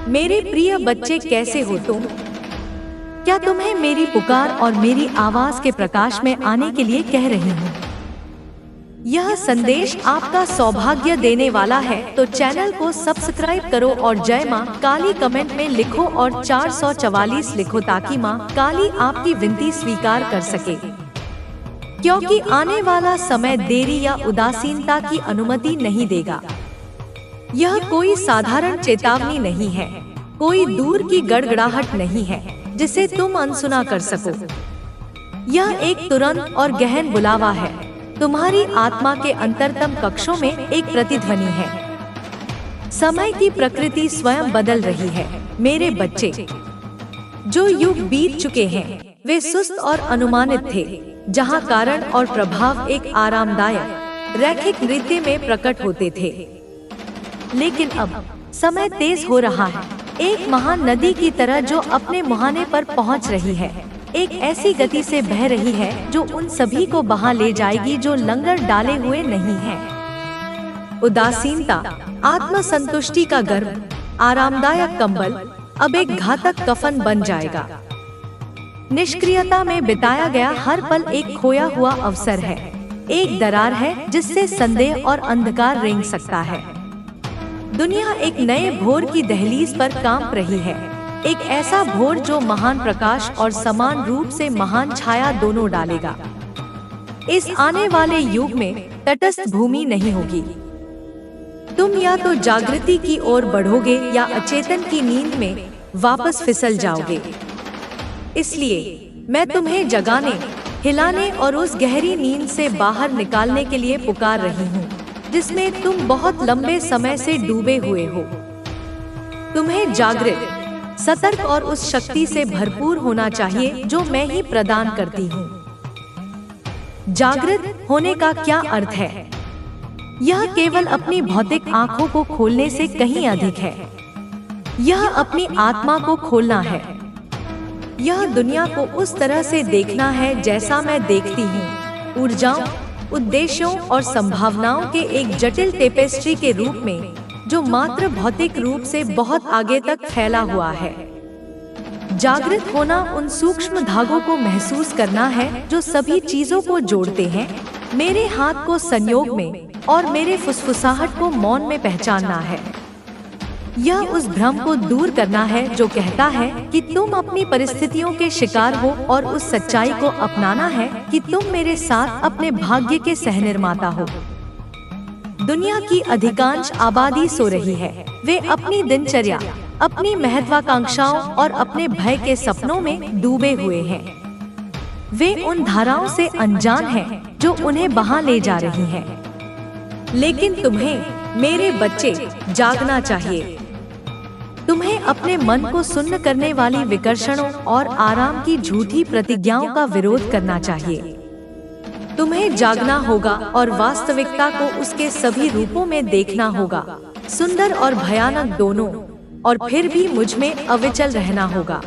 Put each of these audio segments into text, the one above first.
मेरे प्रिय बच्चे, कैसे हो तुम? क्या तुम्हें मेरी पुकार और मेरी आवाज के प्रकाश में आने के लिए कह रही हूँ? यह संदेश आपका सौभाग्य देने वाला है, तो चैनल को सब्सक्राइब करो और जय माँ काली कमेंट में लिखो और 444 लिखो, ताकि माँ काली आपकी विनती स्वीकार कर सके। क्योंकि आने वाला समय देरी या उदासीनता की अनुमति नहीं देगा। यह कोई साधारण चेतावनी नहीं है, कोई दूर की गड़गड़ाहट नहीं है जिसे तुम अनसुना कर सको। यह एक तुरंत और गहन बुलावा है। तुम्हारी आत्मा के अंतरतम कक्षों में एक प्रतिध्वनि है। समय की प्रकृति स्वयं बदल रही है मेरे बच्चे। जो युग बीत चुके हैं वे सुस्त और अनुमानित थे, जहां कारण और प्रभाव एक आरामदायक रैखिक नृत्य में प्रकट होते थे। लेकिन अब समय तेज हो रहा है, एक महान नदी की तरह जो अपने मुहाने पर पहुंच रही है। एक ऐसी गति से बह रही है जो उन सभी को बहा ले जाएगी जो लंगर डाले हुए नहीं हैं। उदासीनता, आत्मसंतुष्टि का गर्व, आरामदायक कंबल अब एक घातक कफन बन जाएगा। निष्क्रियता में बिताया गया हर पल एक खोया हुआ अवसर है, एक दरार है जिससे संदेह और अंधकार रेंग सकता है। दुनिया एक नए भोर की दहलीज पर कांप रही है, एक ऐसा भोर जो महान प्रकाश और समान रूप से महान छाया दोनों डालेगा। इस आने वाले युग में तटस्थ भूमि नहीं होगी। तुम या तो जागृति की ओर बढ़ोगे या अचेतन की नींद में वापस फिसल जाओगे। इसलिए मैं तुम्हें जगाने, हिलाने और उस गहरी नींद से बाहर निकालने के लिए पुकार रही हूँ जिसमें तुम बहुत लंबे समय से डूबे हुए हो। तुम्हें जागृत, सतर्क और उस शक्ति से भरपूर होना चाहिए जो मैं ही प्रदान करती हूँ। जागृत होने का क्या अर्थ है? यह केवल अपनी भौतिक आंखों को खोलने से कहीं अधिक है। यह अपनी आत्मा को खोलना है। यह दुनिया को उस तरह से देखना है जैसा मैं देखती हूँ, ऊर्जाओं, उद्देश्यों और संभावनाओं के एक जटिल टेपेस्ट्री के रूप में जो मात्र भौतिक रूप से बहुत आगे तक फैला हुआ है। जागृत होना उन सूक्ष्म धागों को महसूस करना है जो सभी चीजों को जोड़ते हैं, मेरे हाथ को संयोग में और मेरे फुसफुसाहट को मौन में पहचानना है। यह उस भ्रम को दूर करना है जो कहता है कि तुम अपनी परिस्थितियों के शिकार हो, और उस सच्चाई को अपनाना है कि तुम मेरे साथ अपने भाग्य के सहनिर्माता हो। दुनिया की अधिकांश आबादी सो रही है। वे अपनी दिनचर्या, अपनी महत्वाकांक्षाओं और अपने भय के सपनों में डूबे हुए हैं। वे उन धाराओं से अनजान हैं जो उन्हें बहा ले जा रही हैं। लेकिन तुम्हें, मेरे बच्चे, जागना चाहिए। तुम्हें अपने मन को सुन्न करने वाली विकर्षणों और आराम की झूठी प्रतिज्ञाओं का विरोध करना चाहिए। तुम्हें जागना होगा और वास्तविकता को उसके सभी रूपों में देखना होगा, सुंदर और भयानक दोनों, और फिर भी मुझ में अविचल रहना होगा।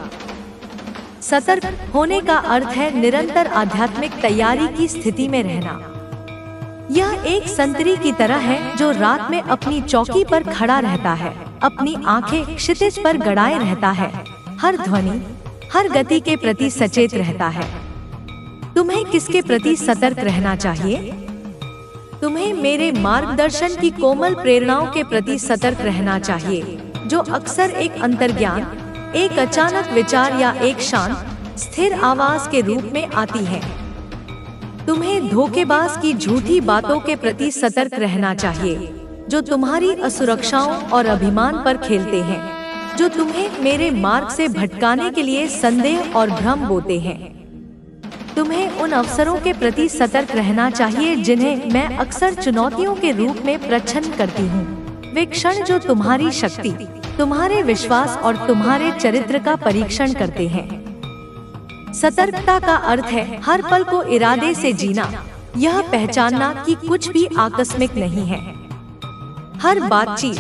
सतर्क होने का अर्थ है निरंतर आध्यात्मिक तैयारी की स्थिति में रहना। यह एक संतरी की तरह है जो रात में अपनी चौकी पर खड़ा रहता है, अपनी आंखें क्षितिज पर गड़ाए रहता है, हर ध्वनि, हर गति के प्रति सचेत रहता है। तुम्हें किसके प्रति सतर्क रहना चाहिए? तुम्हें मेरे मार्गदर्शन की कोमल प्रेरणाओं के प्रति सतर्क रहना चाहिए, जो अक्सर एक अंतर्ज्ञान, एक अचानक विचार या एक शांत, स्थिर आवाज के रूप में आती है। तुम्हें धोखेबाज की झूठी बातों के प्रति सतर्क रहना चाहिए, जो तुम्हारी असुरक्षाओं और अभिमान पर खेलते हैं, जो तुम्हें मेरे मार्ग से भटकाने के लिए संदेह और भ्रम बोते हैं। तुम्हें उन अवसरों के प्रति सतर्क रहना चाहिए जिन्हें मैं अक्सर चुनौतियों के रूप में प्रच्छन्न करती हूँ। वे क्षण जो तुम्हारी शक्ति, तुम्हारे विश्वास और तुम्हारे चरित्र का परीक्षण करते हैं। सतर्कता का अर्थ है हर पल को इरादे से जीना, यह पहचानना कि कुछ भी आकस्मिक नहीं है। हर बातचीत,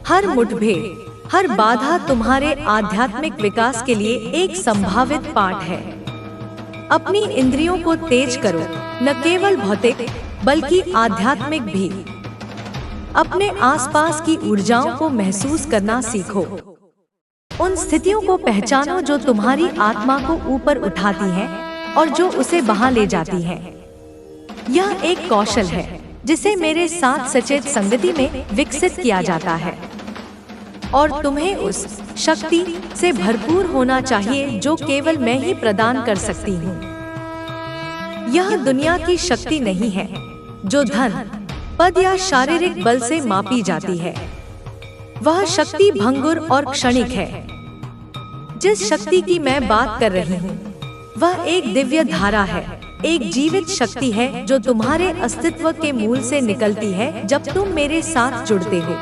हर मुठभेड़, हर बाधा तुम्हारे आध्यात्मिक विकास के लिए एक संभावित पाठ है। अपनी इंद्रियों को तेज करो, न केवल भौतिक बल्कि आध्यात्मिक भी। अपने आसपास की ऊर्जाओं को महसूस करना सीखो। उन स्थितियों को पहचानो जो तुम्हारी आत्मा को ऊपर उठाती हैं और जो उसे वहां ले जाती हैं। यह एक कौशल है जिसे मेरे साथ सचेत संगति में विकसित किया जाता है, और तुम्हें उस शक्ति से भरपूर होना चाहिए जो केवल मैं ही प्रदान कर सकती हूँ। यह दुनिया की शक्ति नहीं है जो धन, पद या शारीरिक बल से मापी जाती है। वह शक्ति भंगुर और क्षणिक है। जिस शक्ति की मैं बात कर रही हूँ वह एक दिव्य धारा है, एक जीवित शक्ति है जो तुम्हारे अस्तित्व के मूल से निकलती है जब तुम मेरे साथ जुड़ते हो।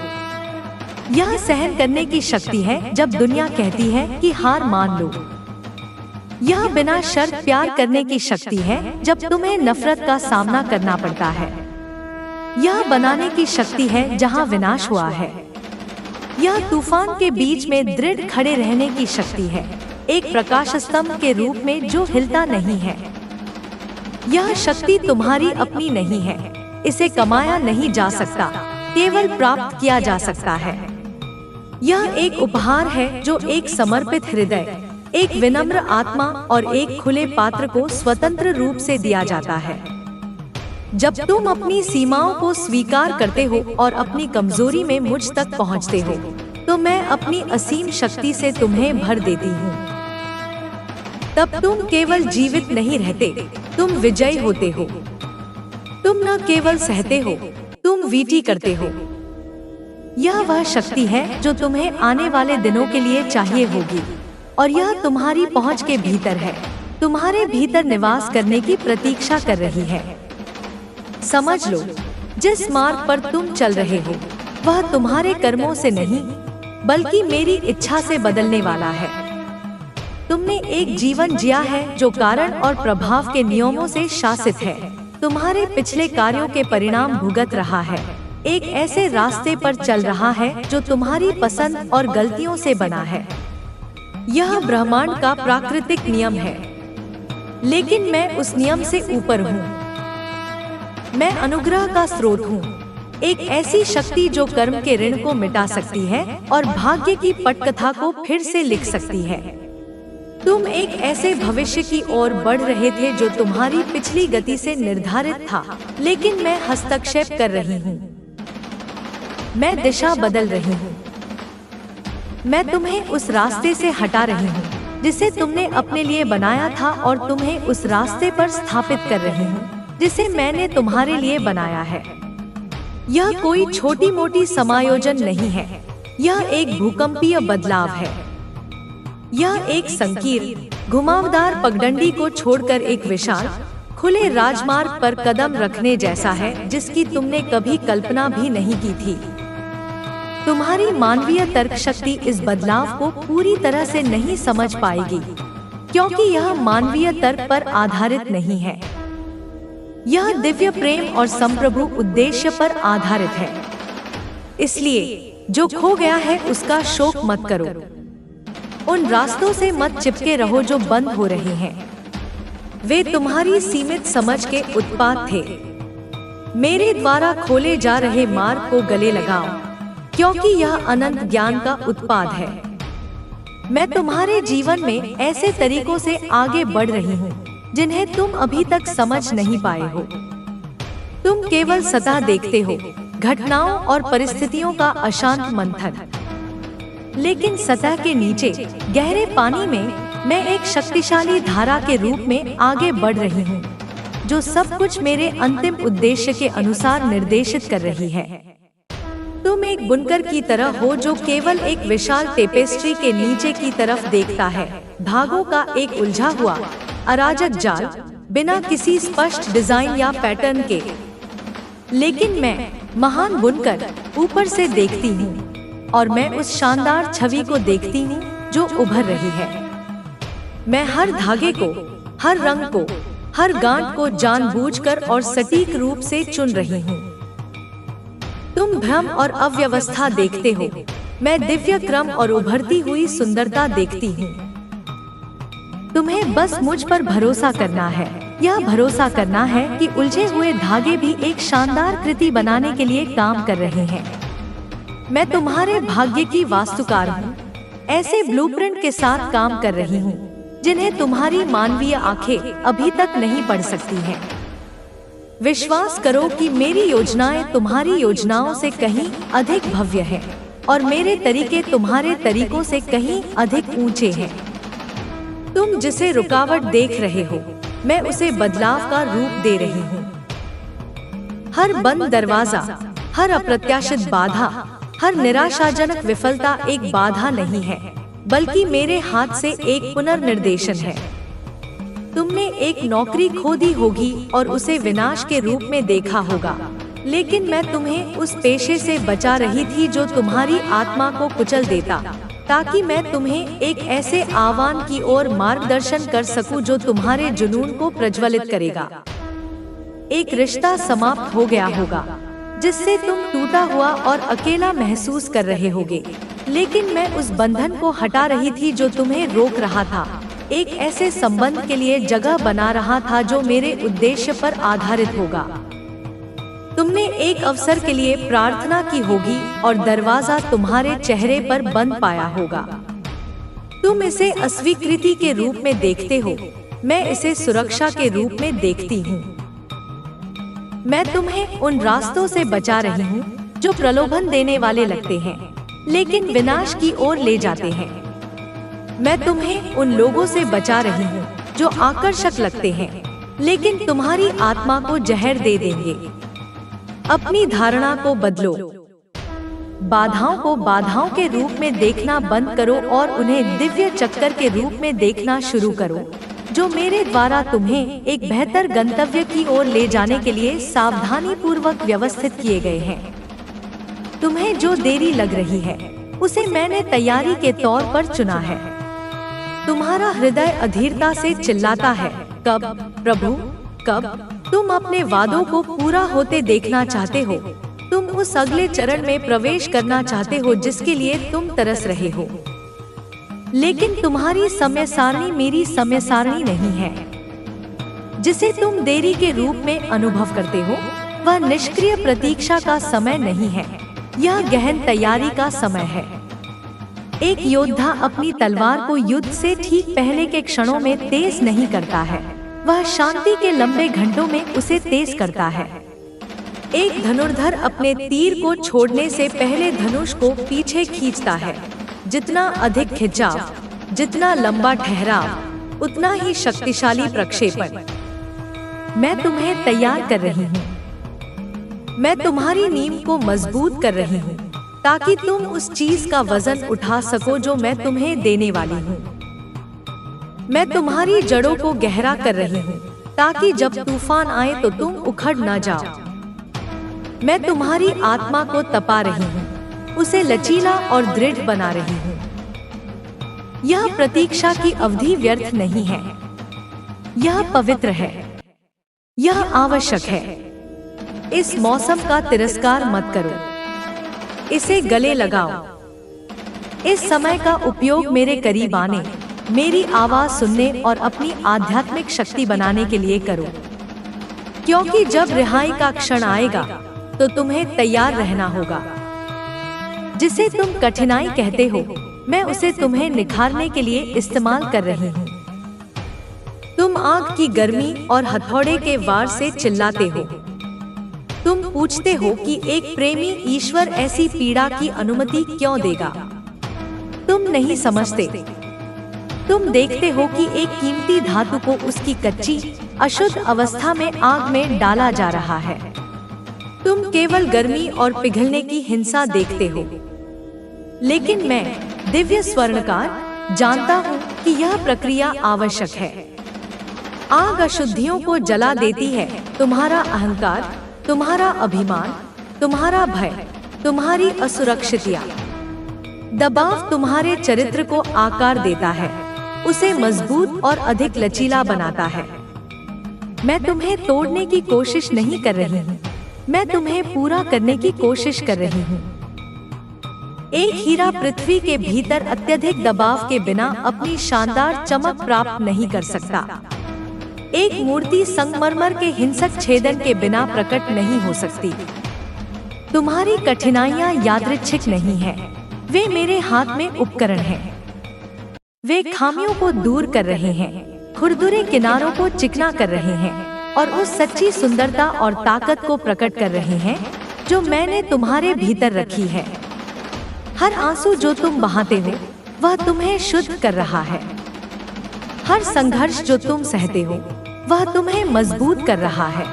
यह सहन करने की शक्ति है जब दुनिया कहती है कि हार मान लो। यह बिना शर्त प्यार करने की शक्ति है जब तुम्हें नफरत का सामना करना पड़ता है। यह बनाने की शक्ति है जहां विनाश हुआ है। यह तूफान के बीच में दृढ़ खड़े रहने की शक्ति है, एक प्रकाश स्तंभ के रूप में जो हिलता नहीं है। यह शक्ति तुम्हारी अपनी नहीं है, इसे कमाया नहीं जा सकता, केवल प्राप्त किया जा सकता है। यह एक उपहार है जो एक समर्पित हृदय, एक विनम्र आत्मा और एक खुले पात्र को स्वतंत्र रूप से दिया जाता है। जब तुम अपनी सीमाओं को स्वीकार करते हो और अपनी कमजोरी में मुझ तक पहुंचते हो, तो मैं अपनी असीम शक्ति से तुम्हें भर देती हूँ। तब तुम केवल जीवित नहीं रहते, तुम विजयी होते हो। तुम न केवल सहते हो, तुम वीटी करते हो। यह वह शक्ति है जो तुम्हें आने वाले दिनों के लिए चाहिए होगी, और यह तुम्हारी पहुंच के भीतर है, तुम्हारे भीतर निवास करने की प्रतीक्षा कर रही है। समझ लो, जिस मार्ग पर तुम चल रहे हो वह तुम्हारे कर्मों से नहीं बल्कि मेरी इच्छा से बदलने वाला है। तुमने एक जीवन जिया है जो कारण और प्रभाव के नियमों से शासित है। तुम्हारे पिछले कार्यों के परिणाम भुगत रहा है, एक ऐसे रास्ते पर चल रहा है जो तुम्हारी पसंद और गलतियों से बना है। यह ब्रह्मांड का प्राकृतिक नियम है, लेकिन मैं उस नियम से ऊपर हूँ। मैं अनुग्रह का स्रोत हूँ, एक ऐसी शक्ति जो कर्म के ऋण को मिटा सकती है और भाग्य की पटकथा को फिर से लिख सकती है। तुम एक ऐसे भविष्य की ओर बढ़ रहे थे जो तुम्हारी पिछली गति से निर्धारित था, लेकिन मैं हस्तक्षेप कर रही हूँ। मैं दिशा बदल रही हूँ। मैं तुम्हें उस रास्ते से हटा रही हूँ जिसे तुमने अपने लिए बनाया था और तुम्हें उस रास्ते पर स्थापित कर रही हूँ जिसे मैंने तुम्हारे लिए बनाया है। यह कोई छोटी मोटी समायोजन नहीं है, यह एक भूकंपीय बदलाव है। यह एक संकीर्ण घुमावदार पगडंडी को छोड़कर एक विशाल खुले राजमार्ग पर कदम रखने जैसा है जिसकी तुमने कभी कल्पना भी नहीं की थी। तुम्हारी मानवीय तर्क शक्ति इस बदलाव को पूरी तरह से नहीं समझ पाएगी, क्योंकि यह मानवीय तर्क पर आधारित नहीं है। यह दिव्य प्रेम और संप्रभु उद्देश्य पर आधारित है। इसलिए जो खो गया है उसका शोक मत करो। उन रास्तों से मत चिपके रहो जो बंद हो रहे हैं। वे तुम्हारी सीमित समझ के उत्पाद थे। मेरे द्वारा खोले जा रहे मार्ग को गले लगाओ, क्योंकि यह अनंत ज्ञान का उत्पाद है। मैं तुम्हारे जीवन में ऐसे तरीकों से आगे बढ़ रही हूँ जिन्हें तुम अभी तक समझ नहीं पाए हो। तुम केवल सतह देखते हो, घटनाओं और परिस्थितियों का अशांत मंथन, लेकिन सतह के नीचे गहरे पानी में मैं एक शक्तिशाली धारा के रूप में आगे बढ़ रही हूँ जो सब कुछ मेरे अंतिम उद्देश्य के अनुसार निर्देशित कर रही है। तुम एक बुनकर की तरह हो जो केवल एक विशाल टेपेस्ट्री के नीचे की तरफ देखता है, धागों का एक उलझा हुआ अराजक जाल, बिना किसी स्पष्ट डिजाइन या पैटर्न के। लेकिन मैं महान बुनकर ऊपर से देखती हूँ और मैं उस शानदार छवि को देखती हूँ जो उभर रही है। मैं हर धागे को, हर रंग को, हर गांठ को जानबूझकर और सटीक रूप से चुन रही हूँ। तुम भ्रम और अव्यवस्था देखते हो, मैं दिव्य क्रम और उभरती हुई सुंदरता देखती हूँ। तुम्हें बस मुझ पर भरोसा करना है, यह भरोसा करना है कि उलझे हुए धागे भी एक शानदार कृति बनाने के लिए काम कर रहे हैं। मैं तुम्हारे भाग्य की वास्तुकार हूँ, ऐसे ब्लूप्रिंट के साथ काम कर रही हूँ जिन्हें तुम्हारी मानवीय आंखें अभी तक नहीं पढ़ सकती हैं। विश्वास करो कि मेरी योजनाएं तुम्हारी योजनाओं से कहीं अधिक भव्य है और मेरे तरीके तुम्हारे तरीकों से कहीं अधिक ऊंचे हैं। तुम जिसे रुकावट देख रहे हो, मैं उसे बदलाव का रूप दे रही हूँ। हर बंद दरवाजा, हर अप्रत्याशित बाधा, हर निराशाजनक विफलता एक बाधा नहीं है, बल्कि मेरे हाथ से एक पुनर्निर्देशन है। तुमने एक नौकरी खो दी होगी और उसे विनाश के रूप में देखा होगा, लेकिन मैं तुम्हें उस पेशे से बचा रही थी जो तुम्हारी आत्मा को कुचल देता, ताकि मैं तुम्हें एक ऐसे आह्वान की ओर मार्गदर्शन कर सकूं जो तुम्हारे जुनून को प्रज्वलित करेगा। एक रिश्ता समाप्त हो गया होगा जिससे तुम टूटा हुआ और अकेला महसूस कर रहे होगे, लेकिन मैं उस बंधन को हटा रही थी जो तुम्हें रोक रहा था। एक ऐसे संबंध के लिए जगह बना रहा था जो मेरे उद्देश्य पर आधारित होगा। तुमने एक अवसर के लिए प्रार्थना की होगी और दरवाजा तुम्हारे चेहरे पर बंद पाया होगा। तुम इसे अस्वीकृति के रूप में देखते हो, मैं इसे सुरक्षा के रूप में देखती हूँ। मैं तुम्हें उन रास्तों से बचा रही हूँ जो प्रलोभन देने वाले लगते हैं, लेकिन विनाश की ओर ले जाते हैं। मैं तुम्हें उन लोगों से बचा रही हूँ जो आकर्षक लगते हैं, लेकिन तुम्हारी आत्मा को जहर दे देंगे। अपनी धारणा को बदलो। बाधाओं को बाधाओं के रूप में देखना बंद करो और उन्हें दिव्य चक्कर के रूप में देखना शुरू करो, जो मेरे द्वारा तुम्हें एक बेहतर गंतव्य की ओर ले जाने के लिए सावधानी पूर्वक व्यवस्थित किए गए हैं। तुम्हें जो देरी लग रही है, उसे मैंने तैयारी के तौर पर चुना है। तुम्हारा हृदय अधीरता से चिल्लाता है, कब प्रभु, कब? तुम अपने वादों को पूरा होते देखना चाहते हो। तुम उस अगले चरण में प्रवेश करना चाहते हो जिसके लिए तुम तरस रहे हो, लेकिन तुम्हारी समय सारणी मेरी समय सारणी नहीं है। जिसे तुम देरी के रूप में अनुभव करते हो, वह निष्क्रिय प्रतीक्षा का समय नहीं है, यह गहन तैयारी का समय है। एक योद्धा अपनी तलवार को युद्ध से ठीक पहले के क्षणों में तेज नहीं करता है, वह शांति के लंबे घंटों में उसे तेज करता है। एक धनुर्धर अपने तीर को छोड़ने से पहले धनुष को पीछे खींचता है। जितना अधिक खिंचाव, जितना लंबा ठहराव, उतना ही शक्तिशाली प्रक्षेपण। मैं तुम्हें तैयार कर रही हूँ। मैं तुम्हारी नींव को मजबूत कर रही हूँ, ताकि तुम उस चीज का वजन उठा सको जो मैं तुम्हें देने वाली हूँ। मैं तुम्हारी जड़ों को गहरा कर रही हूँ, ताकि जब तूफान आए तो तुम उखड़ न जाओ। मैं तुम्हारी आत्मा को तपा रही हूँ, उसे लचीला और दृढ़ बना रही हूँ। यह प्रतीक्षा की अवधि व्यर्थ नहीं है, यह पवित्र है, यह आवश्यक है। इस मौसम का तिरस्कार मत करो, इसे गले लगाओ। इस समय का उपयोग मेरे करीब आने, मेरी आवाज सुनने और अपनी आध्यात्मिक शक्ति बनाने के लिए करो, क्योंकि जब रिहाई का क्षण आएगा तो तुम्हें तैयार रहना होगा। जिसे तुम कठिनाई कहते हो, मैं उसे तुम्हें निखारने के लिए इस्तेमाल कर रही हूँ। तुम आग की गर्मी और हथौड़े के वार से चिल्लाते हो। तुम पूछते हो कि एक प्रेमी ईश्वर ऐसी पीड़ा की अनुमति क्यों देगा। तुम नहीं समझते। तुम देखते हो कि एक कीमती धातु को उसकी कच्ची, अशुद्ध अवस्था में आग में डाला जा रहा है। तुम केवल गर्मी और पिघलने की हिंसा देखते हो, लेकिन मैं, दिव्य स्वर्णकार, जानता हूँ कि यह प्रक्रिया आवश्यक है। आग अशुद्धियों को जला देती है, तुम्हारा अहंकार, तुम्हारा अभिमान, तुम्हारा भय, तुम्हारी असुरक्षितता। दबाव तुम्हारे चरित्र को आकार देता है, उसे मजबूत और अधिक लचीला बनाता है। मैं तुम्हें तोड़ने की कोशिश नहीं कर रही हूँ, मैं तुम्हें पूरा करने की कोशिश कर रही हूँ। एक हीरा पृथ्वी के भीतर अत्यधिक दबाव के बिना अपनी शानदार चमक प्राप्त नहीं कर सकता। एक मूर्ति संगमरमर के हिंसक छेदन के बिना प्रकट नहीं हो सकती। तुम्हारी कठिनाइयाँ यादृच्छिक नहीं है, वे मेरे हाथ में उपकरण हैं। वे खामियों को दूर कर रहे हैं, खुरदुरे किनारों को चिकना कर रहे हैं और उस सच्ची सुंदरता और ताकत को प्रकट कर रहे हैं जो मैंने तुम्हारे भीतर रखी है। हर आंसू जो तुम बहाते हो वह तुम्हें शुद्ध कर रहा है। हर संघर्ष जो तुम सहते हो वह तुम्हें मजबूत कर रहा है।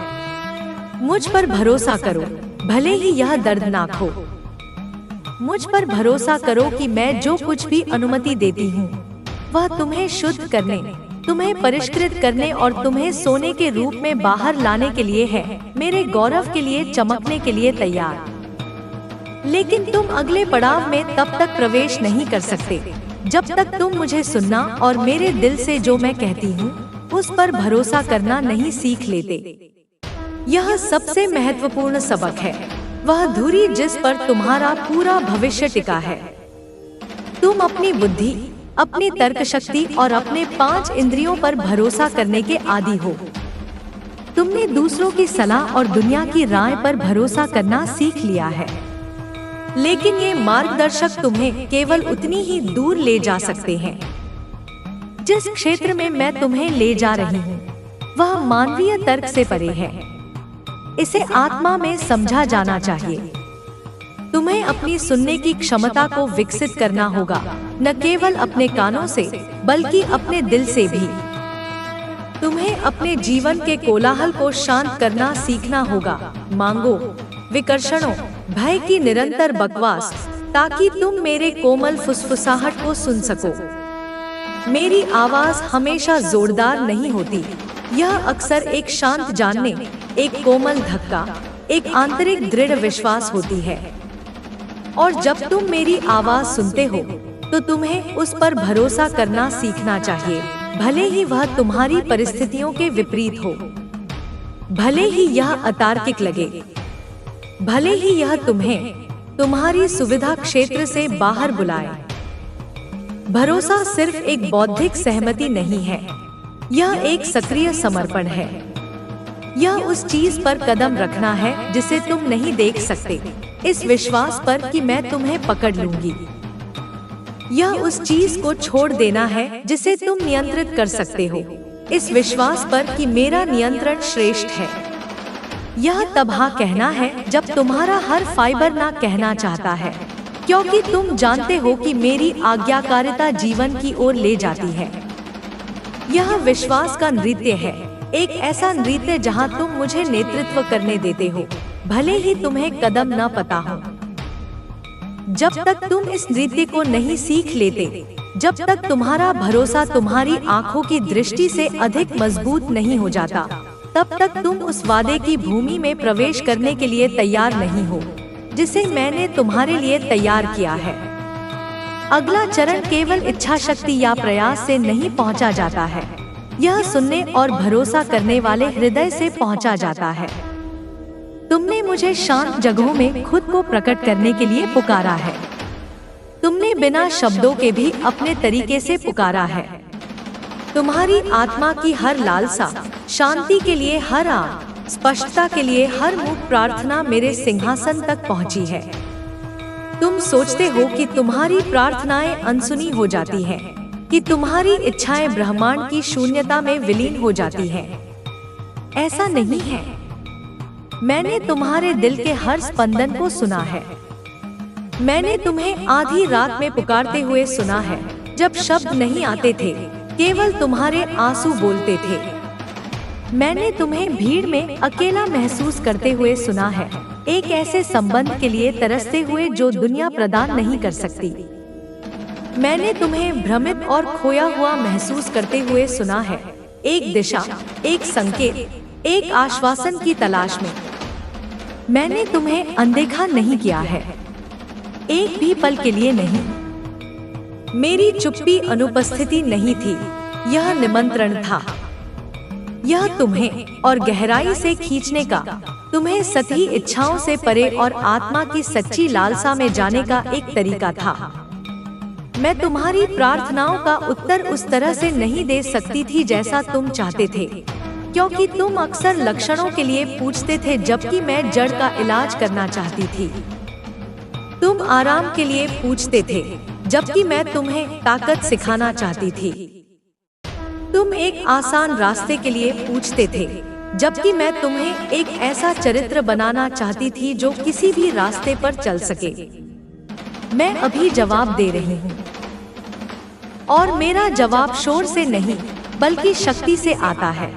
मुझ पर भरोसा करो, भले ही यह दर्दनाक हो। मुझ पर भरोसा करो कि मैं जो कुछ भी अनुमति देती हूँ वह तुम्हें शुद्ध करने, तुम्हें परिष्कृत करने और तुम्हें सोने के रूप में बाहर लाने के लिए है, मेरे गौरव के लिए चमकने के लिए तैयार। लेकिन तुम अगले पड़ाव में तब तक प्रवेश नहीं कर सकते जब तक तुम मुझे सुनना और मेरे दिल से जो मैं कहती हूँ उस पर भरोसा करना नहीं सीख लेते। यह सबसे महत्वपूर्ण सबक है, वह धुरी जिस पर तुम्हारा पूरा भविष्य टिका है। तुम अपनी बुद्धि, अपनी तर्क शक्ति और अपने 5 इंद्रियों पर भरोसा करने के आदी हो। तुमने दूसरों की सलाह और दुनिया की राय पर भरोसा करना सीख लिया है, लेकिन ये मार्गदर्शक तुम्हें केवल उतनी ही दूर ले जा सकते हैं। जिस क्षेत्र में मैं तुम्हें ले जा रही हूँ वह मानवीय तर्क से परे है। इसे आत्मा में समझा जाना चाहिए। तुम्हें अपनी सुनने की क्षमता को विकसित करना होगा, न केवल अपने कानों से बल्कि अपने दिल से भी। तुम्हें अपने जीवन के कोलाहल को शांत करना सीखना होगा, मांगो, विकर्षणों, भय की निरंतर बकवास, ताकि तुम मेरे कोमल फुसफुसाहट को सुन सको। मेरी आवाज हमेशा जोरदार नहीं होती, यह अक्सर एक शांत जानने, एक कोमल धक्का, एक आंतरिक दृढ़ विश्वास होती है। और जब तुम मेरी आवाज सुनते हो तो तुम्हें उस पर भरोसा करना सीखना चाहिए, भले ही वह तुम्हारी परिस्थितियों के विपरीत हो, भले ही यह अतार्किक लगे, भले ही यह तुम्हें तुम्हारी सुविधा क्षेत्र से बाहर बुलाए। भरोसा सिर्फ एक बौद्धिक सहमति नहीं है, यह एक सक्रिय समर्पण है। यह उस चीज पर कदम रखना है जिसे तुम नहीं देख सकते, इस विश्वास पर कि मैं तुम्हें पकड़ लूंगी। यह उस चीज को छोड़ देना है जिसे तुम नियंत्रित कर सकते हो, इस विश्वास पर कि मेरा नियंत्रण श्रेष्ठ है। यह तब हाँ कहना है जब तुम्हारा हर फाइबर ना कहना चाहता है, क्योंकि तुम जानते हो कि मेरी आज्ञाकारिता जीवन की ओर ले जाती है। यह विश्वास का नृत्य है, एक ऐसा नृत्य जहां तुम मुझे नेतृत्व करने देते हो, भले ही तुम्हें कदम न पता हो। जब तक तुम इस नृत्य को नहीं सीख लेते, जब तक तुम्हारा भरोसा तुम्हारी आंखों की दृष्टि से अधिक मजबूत नहीं हो जाता, तब तक तुम उस वादे की भूमि में प्रवेश करने के लिए तैयार नहीं हो जिसे मैंने तुम्हारे लिए तैयार किया है। अगला चरण केवल इच्छा शक्ति या प्रयास से नहीं पहुंचा जाता है, यह सुनने और भरोसा करने वाले हृदय से पहुंचा जाता है। तुमने मुझे शांत जगहों में खुद को प्रकट करने के लिए पुकारा है। तुमने बिना शब्दों के भी अपने तरीके से पुकारा है। तुम्हारी आत्मा की हर लालसा, शांति के लिए हर आग, स्पष्टता के लिए हर मुख प्रार्थना मेरे सिंहासन तक पहुंची है। तुम सोचते हो कि तुम्हारी प्रार्थनाएं अनसुनी हो जाती हैं, कि तुम्हारी इच्छाएं ब्रह्मांड की शून्यता में विलीन हो जाती हैं। ऐसा नहीं है। मैंने तुम्हारे दिल के हर स्पंदन को सुना है। मैंने तुम्हें आधी रात में पुकारते हुए सुना है, जब शब्द नहीं आते थे, केवल तुम्हारे आंसू बोलते थे। मैंने तुम्हें भीड़ में अकेला महसूस करते हुए सुना है, एक ऐसे संबंध के लिए तरसते हुए जो दुनिया प्रदान नहीं कर सकती। मैंने तुम्हें भ्रमित और खोया हुआ महसूस करते हुए सुना है, एक दिशा, एक संकेत, एक आश्वासन की तलाश में। मैंने तुम्हें अनदेखा नहीं किया है, एक भी पल के लिए नहीं। मेरी चुप्पी अनुपस्थिति नहीं थी, यह निमंत्रण था। यह तुम्हें और गहराई से खींचने का, तुम्हें सतही इच्छाओं से परे और आत्मा की सच्ची लालसा में जाने का एक तरीका था। मैं तुम्हारी प्रार्थनाओं का उत्तर उस तरह से नहीं दे सकती थी जैसा तुम चाहते थे, क्योंकि तुम अक्सर लक्षणों के लिए पूछते थे जबकि मैं जड़ का इलाज करना चाहती थी। तुम आराम के लिए पूछते थे, जबकि मैं तुम्हें ताकत सिखाना चाहती थी। तुम एक आसान रास्ते के लिए पूछते थे, जबकि मैं तुम्हें एक ऐसा चरित्र बनाना चाहती थी जो किसी भी रास्ते पर चल सके। मैं अभी जवाब दे रही हूँ, और मेरा जवाब शोर से नहीं बल्कि शक्ति से आता है।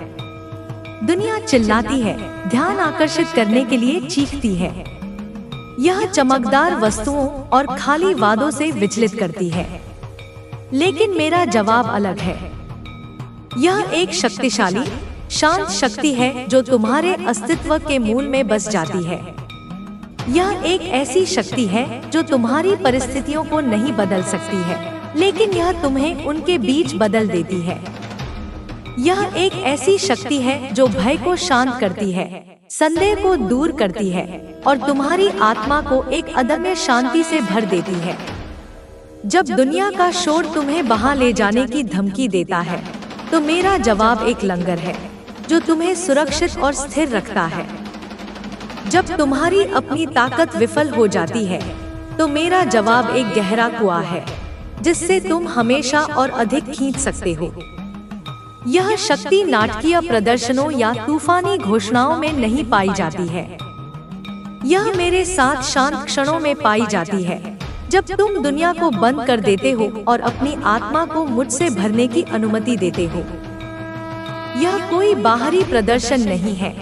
दुनिया चिल्लाती है, ध्यान आकर्षित करने के लिए चीखती है। यह चमकदार वस्तुओं और खाली वादों से विचलित करती है, लेकिन मेरा जवाब अलग है। यह एक शक्तिशाली, शांत शक्ति है जो तुम्हारे अस्तित्व के मूल में बस जाती है। यह एक ऐसी शक्ति है जो तुम्हारी परिस्थितियों को नहीं बदल सकती है, लेकिन यह तुम्हें उनके बीच बदल देती है। यह एक ऐसी शक्ति है जो भय को शांत करती है, संदेह को दूर करती है और तुम्हारी आत्मा को एक अदम्य शांति से भर देती है। जब दुनिया का शोर तुम्हें बहा ले जाने की धमकी देता है, तो मेरा जवाब एक लंगर है जो तुम्हें सुरक्षित और स्थिर रखता है। जब तुम्हारी अपनी ताकत विफल हो जाती है, तो मेरा जवाब एक गहरा कुआं है जिससे तुम हमेशा और अधिक खींच सकते हो। यह शक्ति नाटकीय प्रदर्शनों या तूफानी घोषणाओं में नहीं पाई जाती है। यह मेरे साथ शांत क्षणों में पाई जाती है, जब तुम दुनिया को बंद कर देते हो और अपनी आत्मा को मुझसे भरने की अनुमति देते हो। यह कोई बाहरी प्रदर्शन नहीं है,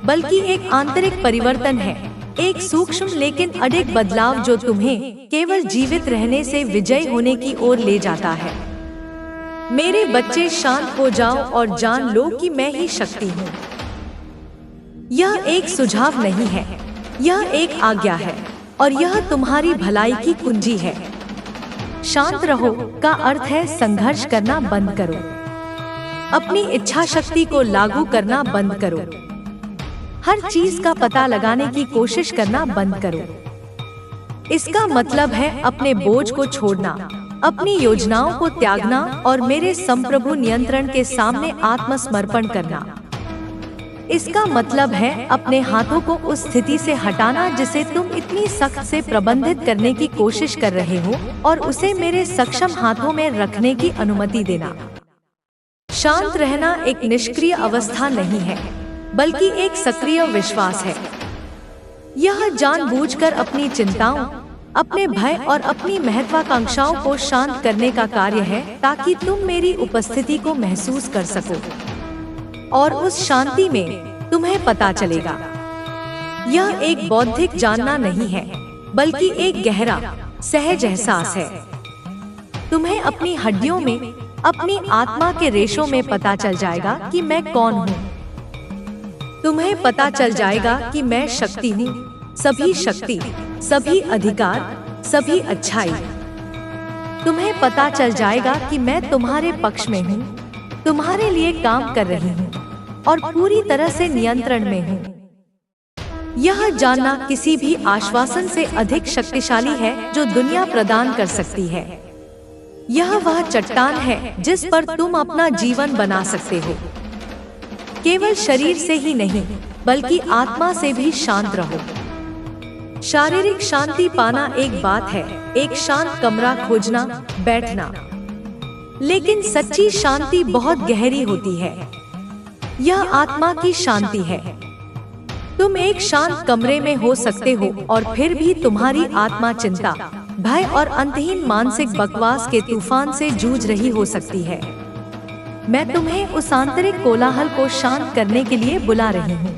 बल्कि एक आंतरिक परिवर्तन है, एक सूक्ष्म लेकिन अडिग बदलाव जो तुम्हें केवल जीवित रहने से विजयी होने की ओर ले जाता है। मेरे बच्चे, शांत हो जाओ और जान लो कि मैं ही शक्ति हूँ। यह एक सुझाव नहीं है, यह एक आज्ञा है, और यह तुम्हारी भलाई की कुंजी है। शांत रहो का अर्थ है संघर्ष करना बंद करो, अपनी इच्छा शक्ति को लागू करना बंद करो, हर चीज का पता लगाने की कोशिश करना बंद करो। इसका मतलब है अपने बोझ को छोड़ना, अपनी योजनाओं को त्यागना और मेरे संप्रभु नियंत्रण के सामने आत्मसमर्पण करना। इसका मतलब है अपने हाथों को उस स्थिति से हटाना जिसे तुम इतनी सख्त से प्रबंधित करने की कोशिश कर रहे हो, और उसे मेरे सक्षम हाथों में रखने की अनुमति देना। शांत रहना एक निष्क्रिय अवस्था नहीं है, बल्कि एक सक्रिय विश्वास है। यह जानबूझकर अपनी चिंताओं, अपने भय और अपनी महत्वाकांक्षाओं को शांत करने का कार्य है, ताकि तुम मेरी उपस्थिति को महसूस कर सको, और उस शांति में तुम्हें पता चलेगा। यह एक बौद्धिक जानना नहीं है, बल्कि एक गहरा, सहज एहसास है। तुम्हें अपनी हड्डियों में, अपनी आत्मा के रेशों में पता चल जाएगा कि मैं कौन हूँ। तुम्हें पता चल जाएगा कि मैं शक्ति हूँ, सभी शक्ति, सभी अधिकार, सभी अच्छाई। तुम्हें पता चल जाएगा कि मैं तुम्हारे पक्ष में हूँ, तुम्हारे लिए काम कर रही हूँ और पूरी तरह से नियंत्रण में हूँ। यह जानना किसी भी आश्वासन से अधिक शक्तिशाली है जो दुनिया प्रदान कर सकती है। यह वह चट्टान है जिस पर तुम अपना जीवन बना सकते हो। केवल शरीर से ही नहीं, बल्कि आत्मा से भी शांत रहो। शारीरिक शांति पाना एक बात है, एक शांत कमरा खोजना, बैठना, लेकिन सच्ची शांति बहुत गहरी होती है। यह आत्मा की शांति है। तुम एक शांत कमरे में हो सकते हो और फिर भी तुम्हारी आत्मा चिंता, भय और अंतहीन मानसिक बकवास के तूफान से जूझ रही हो सकती है। मैं तुम्हें उस आंतरिक कोलाहल को शांत करने के लिए बुला रही हूँ।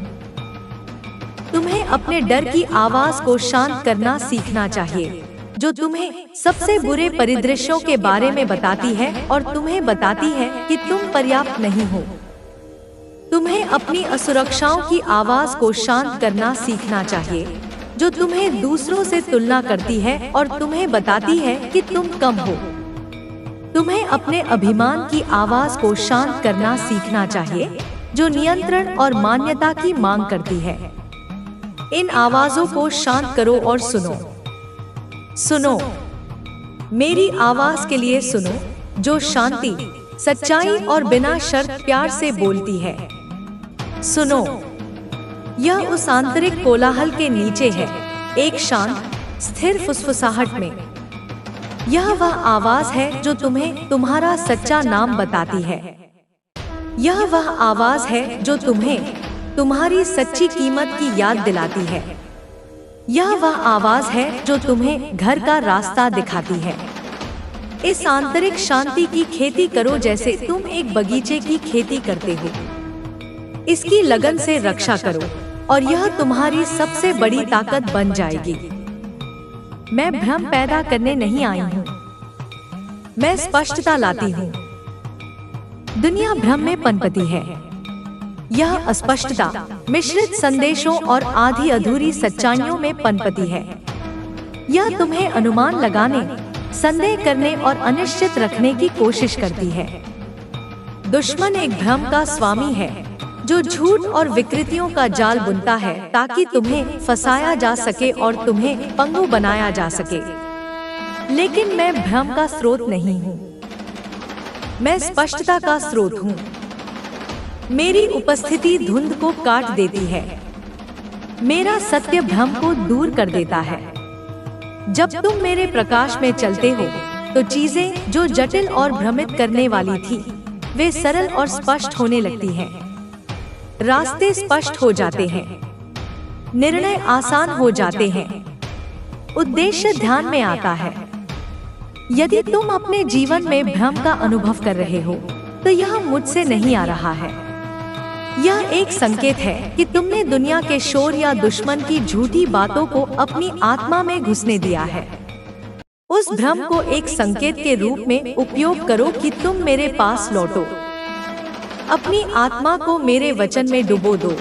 तुम्हें अपने डर की आवाज को शांत करना सीखना चाहिए, जो तुम्हें सबसे बुरे परिदृश्यों के बारे में बताती है और तुम्हें बताती है कि तुम पर्याप्त नहीं हो। तुम्हें अपनी असुरक्षाओं की आवाज को शांत करना सीखना चाहिए, जो तुम्हें दूसरों से तुलना करती है और तुम्हें बताती है कि तुम कम हो। तुम्हें अपने अभिमान की आवाज को शांत करना सीखना चाहिए, जो नियंत्रण और मान्यता की मांग करती है। इन आवाजों को शांत करो और सुनो। सुनो, मेरी आवाज के लिए सुनो, जो शांति, सच्चाई और बिना शर्त प्यार से बोलती है। सुनो, यह उस आंतरिक कोलाहल के नीचे है, एक शांत, स्थिर फुसफुसाहट में। यह वह आवाज है जो तुम्हें तुम्हारा सच्चा नाम बताती है। यह वह आवाज है जो तुम्हें तुम्हारी सच्ची कीमत की याद दिलाती है। यह वह आवाज है जो तुम्हें घर का रास्ता दिखाती है। इस आंतरिक शांति की खेती करो जैसे तुम एक बगीचे की खेती करते हो। इसकी लगन से रक्षा करो और यह तुम्हारी सबसे बड़ी ताकत बन जाएगी। मैं भ्रम पैदा करने नहीं आई हूँ, मैं स्पष्टता लाती हूँ। दुनिया भ्रम में पनपती है। यह अस्पष्टता मिश्रित संदेशों और आधी अधूरी सच्चाइयों में पनपती है। यह तुम्हें अनुमान लगाने, संदेह करने और अनिश्चित रखने की कोशिश करती है। दुश्मन एक भ्रम का स्वामी है जो झूठ और विकृतियों का जाल बुनता है ताकि तुम्हें फंसाया जा सके और तुम्हें पंगु बनाया जा सके। लेकिन मैं भ्रम का स्रोत नहीं हूँ, मैं स्पष्टता का स्रोत हूँ। मेरी उपस्थिति धुंध को काट देती है। मेरा सत्य भ्रम को दूर कर देता है। जब तुम मेरे प्रकाश में चलते हो तो चीजें जो जटिल और भ्रमित करने वाली थी वे सरल और स्पष्ट होने लगती हैं। रास्ते स्पष्ट हो जाते हैं, निर्णय आसान हो जाते हैं, उद्देश्य ध्यान में आता है। यदि तुम अपने जीवन में भ्रम का अनुभव कर रहे हो तो यह मुझसे नहीं आ रहा है। यह एक संकेत है कि तुमने दुनिया के शोर या दुश्मन की झूठी बातों को अपनी आत्मा में घुसने दिया है। उस भ्रम को एक संकेत के रूप में उपयोग करो कि तुम मेरे पास लौटो। अपनी आत्मा को मेरे वचन में डुबो दो।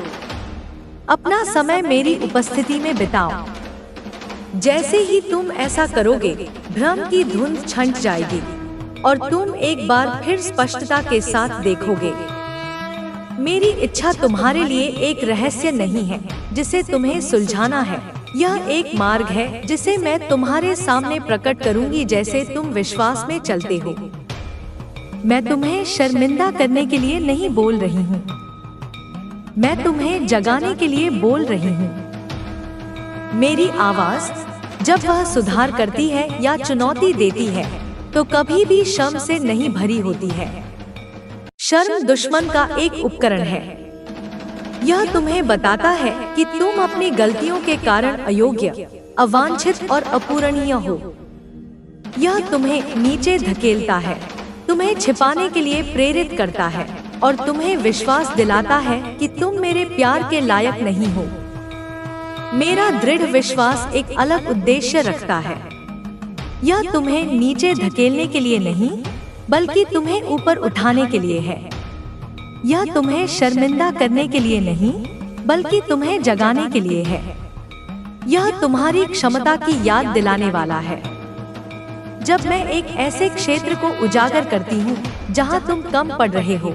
अपना समय मेरी उपस्थिति में बिताओ। जैसे ही तुम ऐसा करोगे, भ्रम की धुंध छंट जाएगी और तुम एक बार फिर स्पष्टता के साथ देखोगे। मेरी इच्छा तुम्हारे लिए एक रहस्य नहीं है जिसे तुम्हें सुलझाना है। यह एक मार्ग है जिसे मैं तुम्हारे सामने प्रकट करूंगी जैसे तुम विश्वास में चलते हो। मैं तुम्हें शर्मिंदा करने के लिए नहीं बोल रही हूँ, मैं तुम्हें जगाने के लिए बोल रही हूँ। मेरी आवाज जब वह सुधार करती है या चुनौती देती है तो कभी भी शर्म से नहीं भरी होती है। शर्म दुश्मन का एक उपकरण है। यह तुम्हें बताता है कि तुम अपनी गलतियों के कारण अयोग्य, अवांछित और अपूरणीय हो। यह तुम्हें नीचे धकेलता है, तुम्हें छिपाने के लिए प्रेरित करता है और तुम्हें विश्वास दिलाता है कि तुम मेरे प्यार के लायक नहीं हो। मेरा दृढ़ विश्वास एक अलग उद्देश्य रखता है। यह तुम्हें नीचे धकेलने के लिए नहीं बल्कि तुम्हें ऊपर उठाने के लिए है। यह तुम्हें शर्मिंदा करने के लिए नहीं बल्कि तुम्हें जगाने के लिए है। यह तुम्हारी क्षमता की याद दिलाने वाला है। जब मैं एक ऐसे क्षेत्र को उजागर करती हूँ जहाँ तुम कम पड़ रहे हो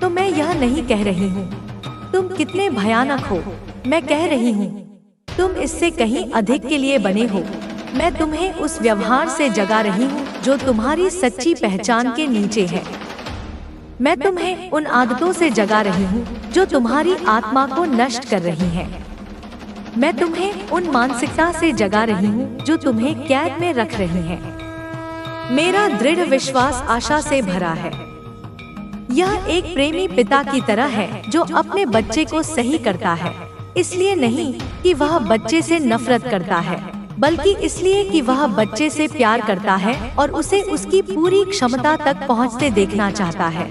तो मैं यह नहीं कह रही हूँ तुम कितने भयानक हो। मैं कह रही हूँ तुम इससे कहीं अधिक के लिए बने हो। मैं तुम्हें उस व्यवहार से जगा रही हूँ जो तुम्हारी सच्ची पहचान के नीचे है। मैं तुम्हें उन आदतों से जगा रही हूँ जो तुम्हारी आत्मा को नष्ट कर रही हैं। मैं तुम्हें उन मानसिकता से जगा रही हूँ जो तुम्हें कैद में रख रही हैं। मेरा दृढ़ विश्वास आशा से भरा है। यह एक प्रेमी पिता की तरह है जो अपने बच्चे को सही करता है, इसलिए नहीं कि वह बच्चे से नफरत करता है बल्कि इसलिए कि वह बच्चे से प्यार करता है और उसे उसकी पूरी क्षमता तक पहुंचते देखना चाहता है।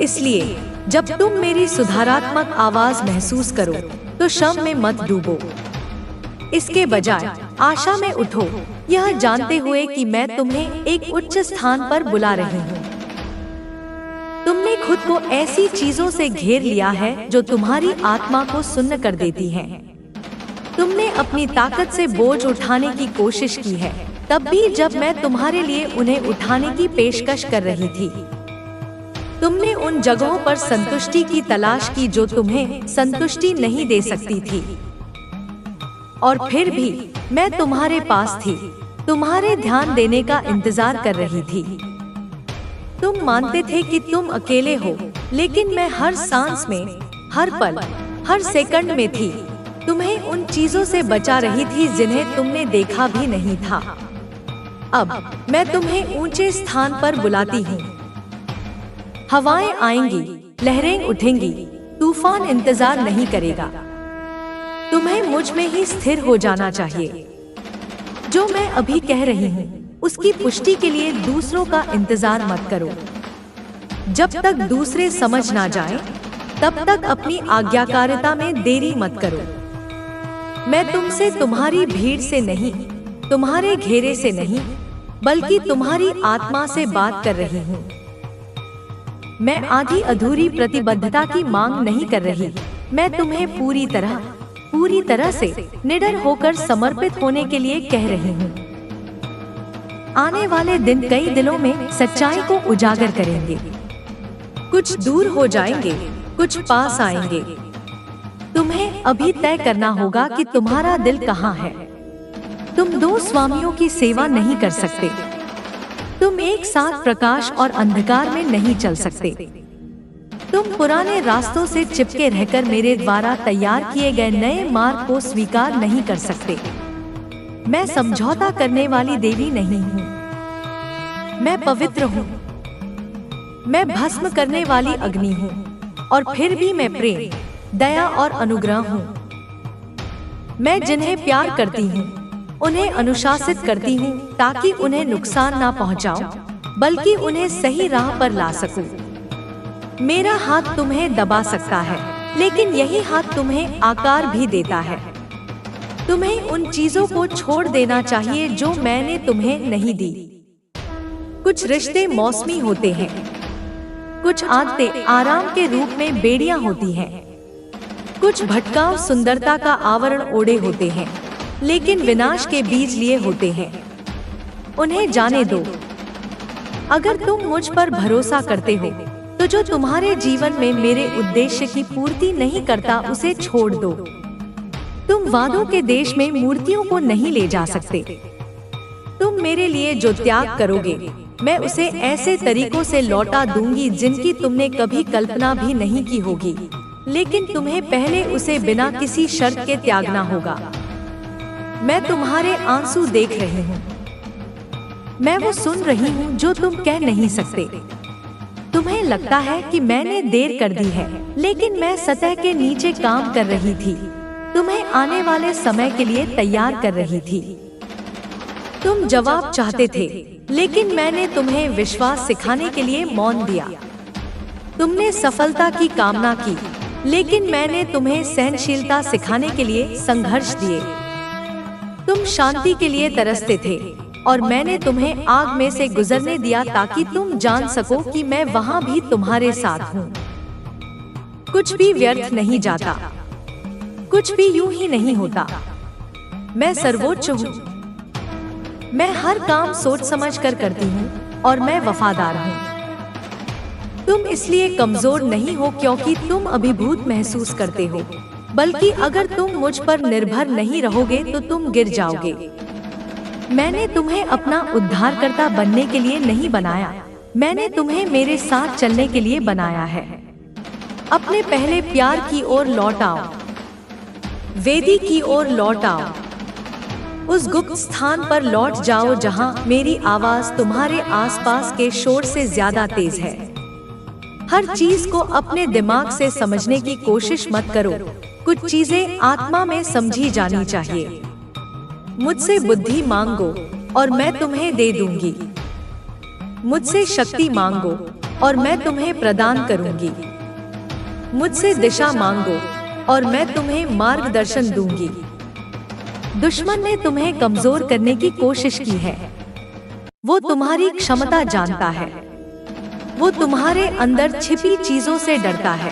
इसलिए जब तुम मेरी सुधारात्मक आवाज महसूस करो तो शर्म में मत डूबो। इसके बजाय आशा में उठो, यह जानते हुए कि मैं तुम्हें एक उच्च स्थान पर बुला रही हूँ। तुमने खुद को ऐसी चीजों से घेर लिया है जो तुम्हारी आत्मा को सुन्न कर देती हैं। तुमने अपनी ताकत से बोझ उठाने की कोशिश की है, तब भी जब मैं तुम्हारे लिए उन्हें उठाने की पेशकश कर रही थी। तुमने उन जगहों पर संतुष्टि की तलाश की जो तुम्हें संतुष्टि नहीं दे सकती थी, और फिर भी मैं तुम्हारे पास थी, तुम्हारे ध्यान देने का इंतजार कर रही थी। तुम मानते थे कि तुम अकेले हो, लेकिन मैं हर सांस में, हर पल, हर सेकंड में थी। तुम्हें उन चीजों से बचा रही थी जिन्हें तुमने देखा भी नहीं था। अब मैं तुम्हें ऊंचे स्थान पर बुलाती हूँ। हवाएं आएंगी, लहरें उठेंगी, तूफान इंतजार नहीं करेगा। तुम्हें मुझ में ही स्थिर हो जाना चाहिए। जो मैं अभी कह रही हूँ उसकी पुष्टि के लिए दूसरों का इंतजार मत करो। जब तक दूसरे समझ ना जाएं, तब तक अपनी आज्ञाकारिता में देरी मत करो। मैं तुमसे तुम्हारी भीड़ से नहीं, तुम्हारे घेरे से नहीं, बल्कि तुम्हारी आत्मा से बात कर रही हूँ। मैं आधी अधूरी प्रतिबद्धता की मांग नहीं कर रही। मैं तुम्हें पूरी तरह से निडर होकर समर्पित होने के लिए कह रही हूँ। आने वाले दिन कई दिलों में सच्चाई को उजागर करेंगे। कुछ दूर हो जाएंगे, कुछ पास आएंगे। तुम्हें अभी तय करना होगा कि तुम्हारा दिल कहाँ है। तुम दो स्वामियों की सेवा नहीं कर सकते। तुम एक साथ प्रकाश और अंधकार में नहीं चल सकते। तुम पुराने रास्तों से चिपके रहकर मेरे द्वारा तैयार किए गए नए मार्ग को स्वीकार नहीं कर सकते। मैं समझौता करने वाली देवी नहीं हूँ। मैं पवित्र हूँ। मैं भस्म करने वाली अग्नि हूँ, और फिर भी मैं प्रेम, दया और अनुग्रह हूँ। मैं जिन्हें प्यार करती हूँ उन्हें अनुशासित करती हूँ, ताकि उन्हें नुकसान ना पहुँचाऊं, बल्कि उन्हें सही राह पर ला सकूं। मेरा हाथ तुम्हें दबा सकता है, लेकिन यही हाथ तुम्हें आकार भी देता है। तुम्हें उन चीजों को छोड़ देना चाहिए जो मैंने तुम्हें नहीं दी। कुछ रिश्ते मौसमी होते हैं, कुछ आदतें आराम के रूप में बेड़ियां होती हैं, कुछ भटकाव सुंदरता का आवरण ओढ़े होते हैं, लेकिन विनाश के बीज लिए होते हैं। उन्हें जाने दो। अगर तुम मुझ पर भरोसा करते हो तो जो तुम्हारे जीवन में मेरे उद्देश्य की पूर्ति नहीं करता उसे छोड़ दो। तुम वादों के देश में मूर्तियों को नहीं ले जा सकते। तुम मेरे लिए जो त्याग करोगे मैं उसे ऐसे तरीकों से लौटा दूंगी जिनकी तुमने कभी कल्पना भी नहीं की होगी, लेकिन तुम्हें पहले उसे बिना किसी शर्त के त्यागना होगा। मैं तुम्हारे आंसू देख रही हूँ। मैं वो सुन रही हूँ जो तुम कह नहीं सकते। तुम्हें लगता है कि मैंने देर कर दी है, लेकिन मैं सतह के नीचे काम कर रही थी। तुम्हें आने वाले समय के लिए तैयार कर रही थी। तुम जवाब चाहते थे, लेकिन मैंने तुम्हें विश्वास सिखाने के लिए मौन दिया। तुमने सफलता की कामना की, लेकिन मैंने तुम्हें सहनशीलता सिखाने के लिए संघर्ष दिए। तुम शांति के लिए तरसते थे, और मैंने तुम्हें आग में से गुजरने दिया ताकि तुम जान सको कि मैं वहां भी तुम्हारे साथ हूँ। कुछ भी व्यर्थ नहीं जाता, कुछ भी यूं ही नहीं होता। मैं सर्वोच्च हूँ। मैं हर काम सोच समझ कर करती हूँ, और मैं वफादार हूँ। तुम इसलिए कमजोर नहीं हो क्योंकि तुम अभिभूत महसूस करते हो, बल्कि अगर तुम मुझ पर निर्भर नहीं रहोगे तो तुम गिर जाओगे। मैंने तुम्हें अपना उद्धारकर्ता बनने के लिए नहीं बनाया, मैंने तुम्हें मेरे साथ चलने के लिए बनाया है। अपने पहले प्यार की ओर लौट आओ, वेदी की ओर लौट आओ। उस गुप्त स्थान पर लौट जाओ जहां मेरी आवाज तुम्हारे आसपास के शोर से ज्यादा तेज है। हर चीज को अपने दिमाग से समझने की कोशिश मत करो। कुछ चीजें आत्मा में समझी जानी चाहिए। मुझसे बुद्धि मांगो और मैं तुम्हें दे दूंगी। मुझसे शक्ति मांगो और मैं तुम्हें प्रदान करूंगी। मुझसे दिशा मांगो और मैं तुम्हें मार्गदर्शन दूंगी। दुश्मन ने तुम्हें कमजोर करने की कोशिश की है। वो तुम्हारी क्षमता जानता है। वो तुम्हारे अंदर छिपी चीजों से डरता है।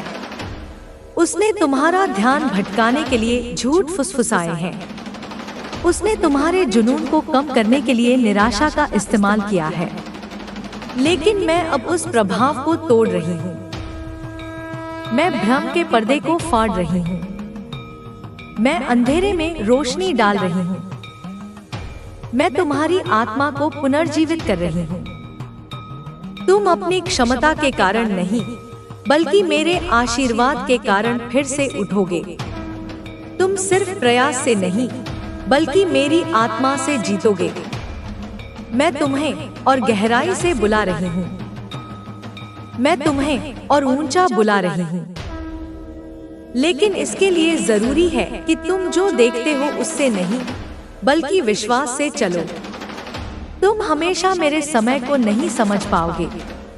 उसने तुम्हारा ध्यान भटकाने के लिए झूठ फुसफुसाए हैं। उसने तुम्हारे जुनून को कम करने के लिए निराशा का इस्तेमाल किया है। लेकिन मैं अब उस प्रभाव को तोड़ रही हूँ। मैं भ्रम के पर्दे को फाड़ रही हूँ। मैं अंधेरे में रोशनी डाल रही हूँ। मैं तुम्हारी आत्मा को पुनर्जीवित कर रही हूँ। तुम अपनी क्षमता के कारण नहीं, बल्कि मेरे आशीर्वाद के कारण फिर से उठोगे। तुम सिर्फ प्रयास से नहीं, बल्कि मेरी आत्मा से जीतोगे। मैं तुम्हें और गहराई से बुला रही हूँ। मैं तुम्हें और ऊंचा बुला रही हूँ। लेकिन इसके लिए जरूरी है कि तुम जो देखते हो उससे नहीं, बल्कि विश्वास से चलो। तुम हमेशा मेरे समय को नहीं समझ पाओगे,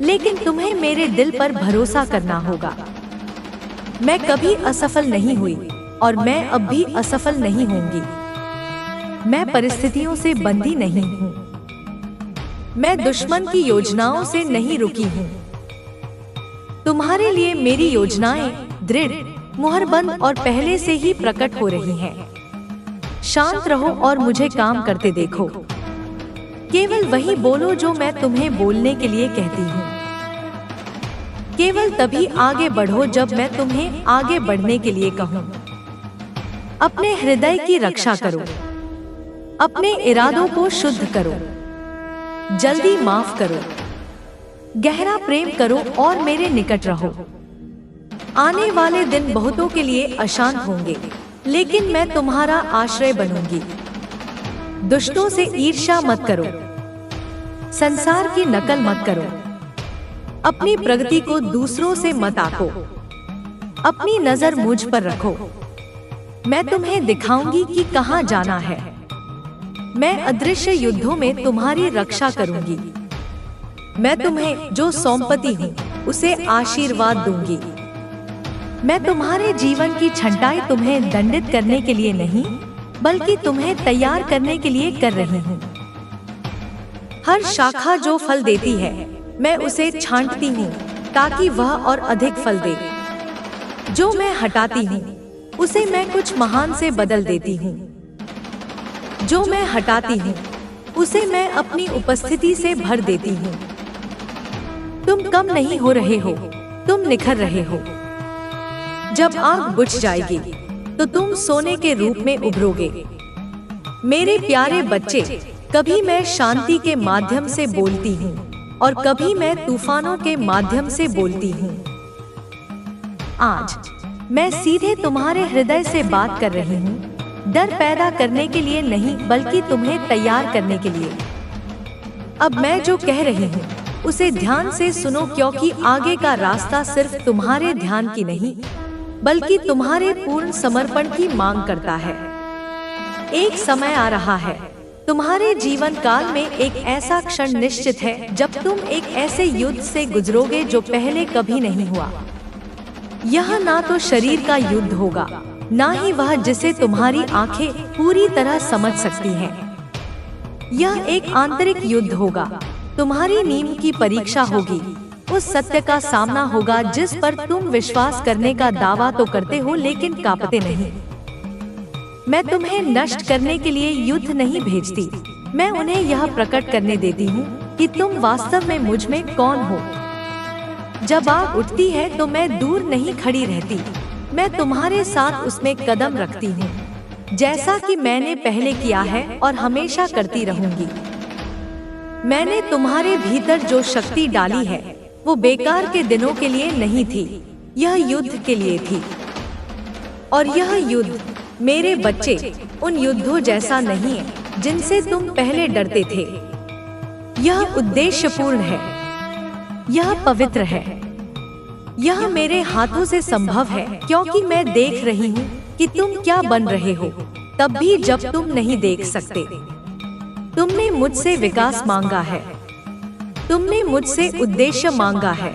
लेकिन तुम्हें मेरे दिल पर भरोसा करना होगा। मैं कभी असफल नहीं हुई और मैं अब भी असफल नहीं होंगी। मैं परिस्थितियों से बंधी नहीं हूँ। मैं दुश्मन की योजनाओं से नहीं रुकी हूँ। तुम्हारे लिए मेरी योजनाएं दृढ़, मुहरबंद और पहले से ही प्रकट हो रही हैं। शांत रहो और मुझे काम करते देखो। केवल वही बोलो जो मैं तुम्हें बोलने के लिए कहती हूँ। केवल तभी आगे बढ़ो जब मैं तुम्हें आगे बढ़ने के लिए कहूँ। अपने हृदय की रक्षा करो। अपने इरादों को शुद्ध करो। जल्दी माफ करो। गहरा प्रेम करो और मेरे निकट रहो। आने वाले दिन बहुतों के लिए अशांत होंगे, लेकिन मैं तुम्हारा आश्रय बनूंगी। दुष्टों से ईर्ष्या मत करो। संसार की नकल मत करो। अपनी प्रगति को दूसरों से मत आको। अपनी नजर मुझ पर रखो। मैं तुम्हें दिखाऊंगी कि कहां जाना है। मैं अदृश्य युद्धों में तुम्हारी रक्षा करूंगी। मैं तुम्हें जो सौंपती हूँ उसे आशीर्वाद दूंगी। मैं तुम्हारे जीवन की छंटाई तुम्हें दंडित करने के लिए नहीं, बल्कि तुम्हें तैयार करने के लिए कर रही हूँ। हर शाखा जो फल देती है, मैं उसे छांटती हूँ ताकि वह और अधिक फल दे। जो मैं हटाती हूँ उसे मैं कुछ महान से बदल देती हूँ। जो मैं हटाती हूँ उसे मैं अपनी उपस्थिति से भर देती हूँ। तुम कम नहीं हो रहे हो, तुम निखर रहे हो। जब आग बुझ जाएगी तो तुम सोने के रूप में उभरोगे। मेरे प्यारे बच्चे, कभी मैं शांति के माध्यम से बोलती हूँ और कभी मैं तूफानों के माध्यम से बोलती हूँ। आज मैं सीधे तुम्हारे हृदय से बात कर रही हूँ, डर पैदा करने के लिए नहीं, बल्कि तुम्हें तैयार करने के लिए। अब मैं जो कह रही हूँ उसे ध्यान से सुनो, क्योंकि आगे का रास्ता सिर्फ तुम्हारे ध्यान की नहीं, बल्कि तुम्हारे पूर्ण समर्पण की मांग करता है। एक समय आ रहा है, तुम्हारे जीवन काल में एक ऐसा क्षण निश्चित है जब तुम एक ऐसे युद्ध से गुजरोगे जो पहले कभी नहीं हुआ। यह ना तो शरीर का युद्ध होगा, ना ही वह जिसे तुम्हारी आंखें पूरी तरह समझ सकती हैं। यह एक आंतरिक युद्ध होगा। तुम्हारी नींव की परीक्षा होगी। उस सत्य का सामना होगा जिस पर तुम विश्वास करने का दावा तो करते हो, लेकिन कांपते नहीं। मैं तुम्हें नष्ट करने के लिए युद्ध नहीं भेजती, मैं उन्हें यह प्रकट करने देती हूँ कि तुम वास्तव में मुझ में कौन हो। जब आग उठती है तो मैं दूर नहीं खड़ी रहती, मैं तुम्हारे साथ उसमें कदम रखती हूँ, जैसा कि मैंने पहले किया है और हमेशा करती रहूंगी। मैंने तुम्हारे भीतर जो शक्ति डाली है वो बेकार के दिनों के लिए नहीं थी, यह युद्ध के लिए थी। और यह युद्ध, मेरे बच्चे, उन युद्धों जैसा नहीं है जिनसे तुम पहले डरते थे। यह उद्देश्यपूर्ण है, यह पवित्र है, यह मेरे हाथों से संभव है, क्योंकि मैं देख रही हूँ कि तुम क्या बन रहे हो, तब भी जब तुम नहीं देख सकते। तुमने मुझसे विकास मांगा है, तुमने मुझसे उद्देश्य मांगा है,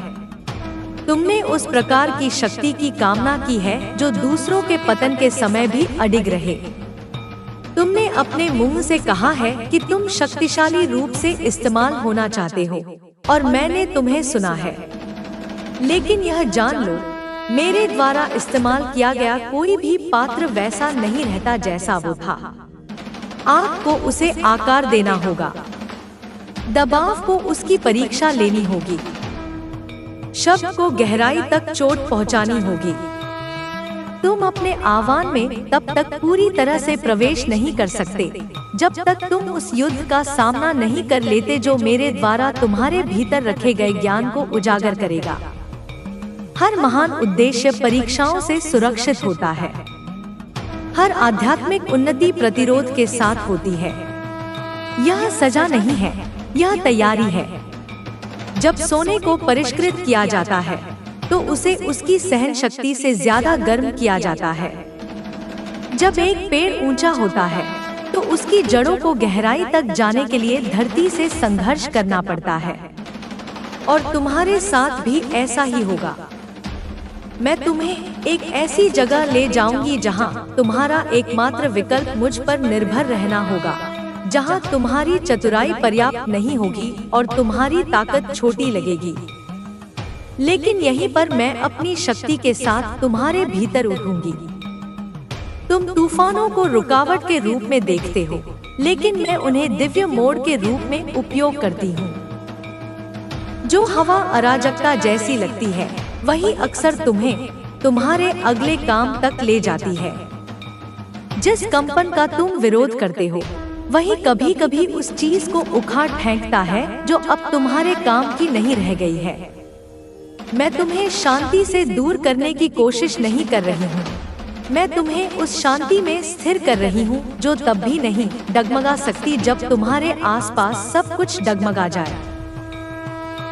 तुमने उस प्रकार की शक्ति की कामना की है जो दूसरों के पतन के समय भी अडिग रहे। तुमने अपने मुंह से कहा है कि तुम शक्तिशाली रूप से इस्तेमाल होना चाहते हो, और मैंने तुम्हें सुना है। लेकिन यह जान लो, मेरे द्वारा इस्तेमाल किया गया कोई भी पात्र वैसा नहीं रहता जैसा वो था। आपको उसे आकार देना होगा, दबाव को उसकी परीक्षा लेनी होगी, शब्द को गहराई तक चोट पहुंचानी होगी। तुम अपने आह्वान में तब तक पूरी तरह से प्रवेश नहीं कर सकते जब तक तुम उस युद्ध का सामना नहीं कर लेते जो मेरे द्वारा तुम्हारे भीतर रखे गए ज्ञान को उजागर करेगा। हर महान उद्देश्य परीक्षाओं से सुरक्षित होता है। हर आध्यात्मिक उन्नति प्रतिरोध के साथ होती है। यह सजा नहीं है, यह तैयारी है। जब सोने को परिष्कृत किया जाता है तो उसे उसकी सहन शक्ति से ज्यादा गर्म किया जाता है। जब एक पेड़ ऊंचा होता है तो उसकी जड़ों को गहराई तक जाने के लिए धरती से संघर्ष करना पड़ता है, और तुम्हारे साथ भी ऐसा ही होगा। मैं तुम्हें एक ऐसी जगह ले जाऊंगी जहां तुम्हारा एकमात्र विकल्प मुझ पर निर्भर रहना होगा, जहां तुम्हारी चतुराई पर्याप्त नहीं होगी और तुम्हारी ताकत छोटी लगेगी। लेकिन यहीं पर मैं अपनी शक्ति के साथ तुम्हारे भीतर उठूंगी। तुम तूफानों को रुकावट के रूप में देखते हो, लेकिन मैं उन्हें दिव्य मोड़ के रूप में उपयोग करती हूँ। जो हवा अराजकता जैसी लगती है वही अक्सर तुम्हें तुम्हारे अगले काम तक ले जाती है। जिस कंपन का तुम विरोध करते हो वही कभी कभी उस चीज को उखाड़ फेंकता है जो अब तुम्हारे काम की नहीं रह गई है। मैं तुम्हें शांति से दूर करने की कोशिश नहीं कर रही हूँ, मैं तुम्हें उस शांति में स्थिर कर रही हूँ जो तब भी नहीं डगमगा सकती जब तुम्हारे आसपास सब कुछ डगमगा जाए।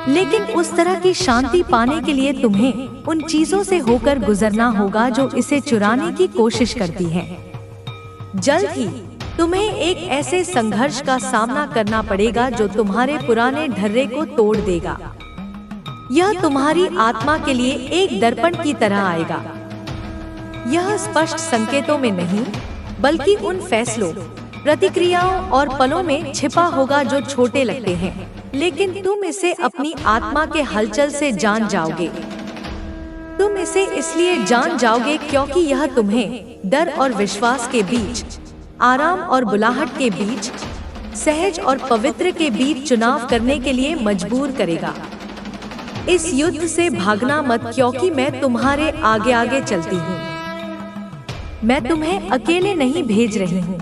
लेकिन उस तरह की शांति पाने के लिए तुम्हें उन चीजों से होकर गुजरना होगा जो इसे चुराने की कोशिश करती हैं। जल्द ही तुम्हें एक ऐसे संघर्ष का सामना करना पड़ेगा जो तुम्हारे पुराने ढर्रे को तोड़ देगा। यह तुम्हारी आत्मा के लिए एक दर्पण की तरह आएगा। यह स्पष्ट संकेतों में नहीं, बल्कि उन फैसलों, प्रतिक्रियाओं और पलों में छिपा होगा जो छोटे लगते हैं, लेकिन तुम इसे अपनी आत्मा के हलचल से जान जाओगे। तुम इसे इसलिए जान जाओगे क्योंकि यह तुम्हें डर और विश्वास के बीच, आराम और बुलाहट के बीच, सहज और पवित्र के बीच चुनाव करने के लिए मजबूर करेगा। इस युद्ध से भागना मत, क्योंकि मैं तुम्हारे आगे आगे चलती हूँ। मैं तुम्हें अकेले नहीं भेज रही हूँ।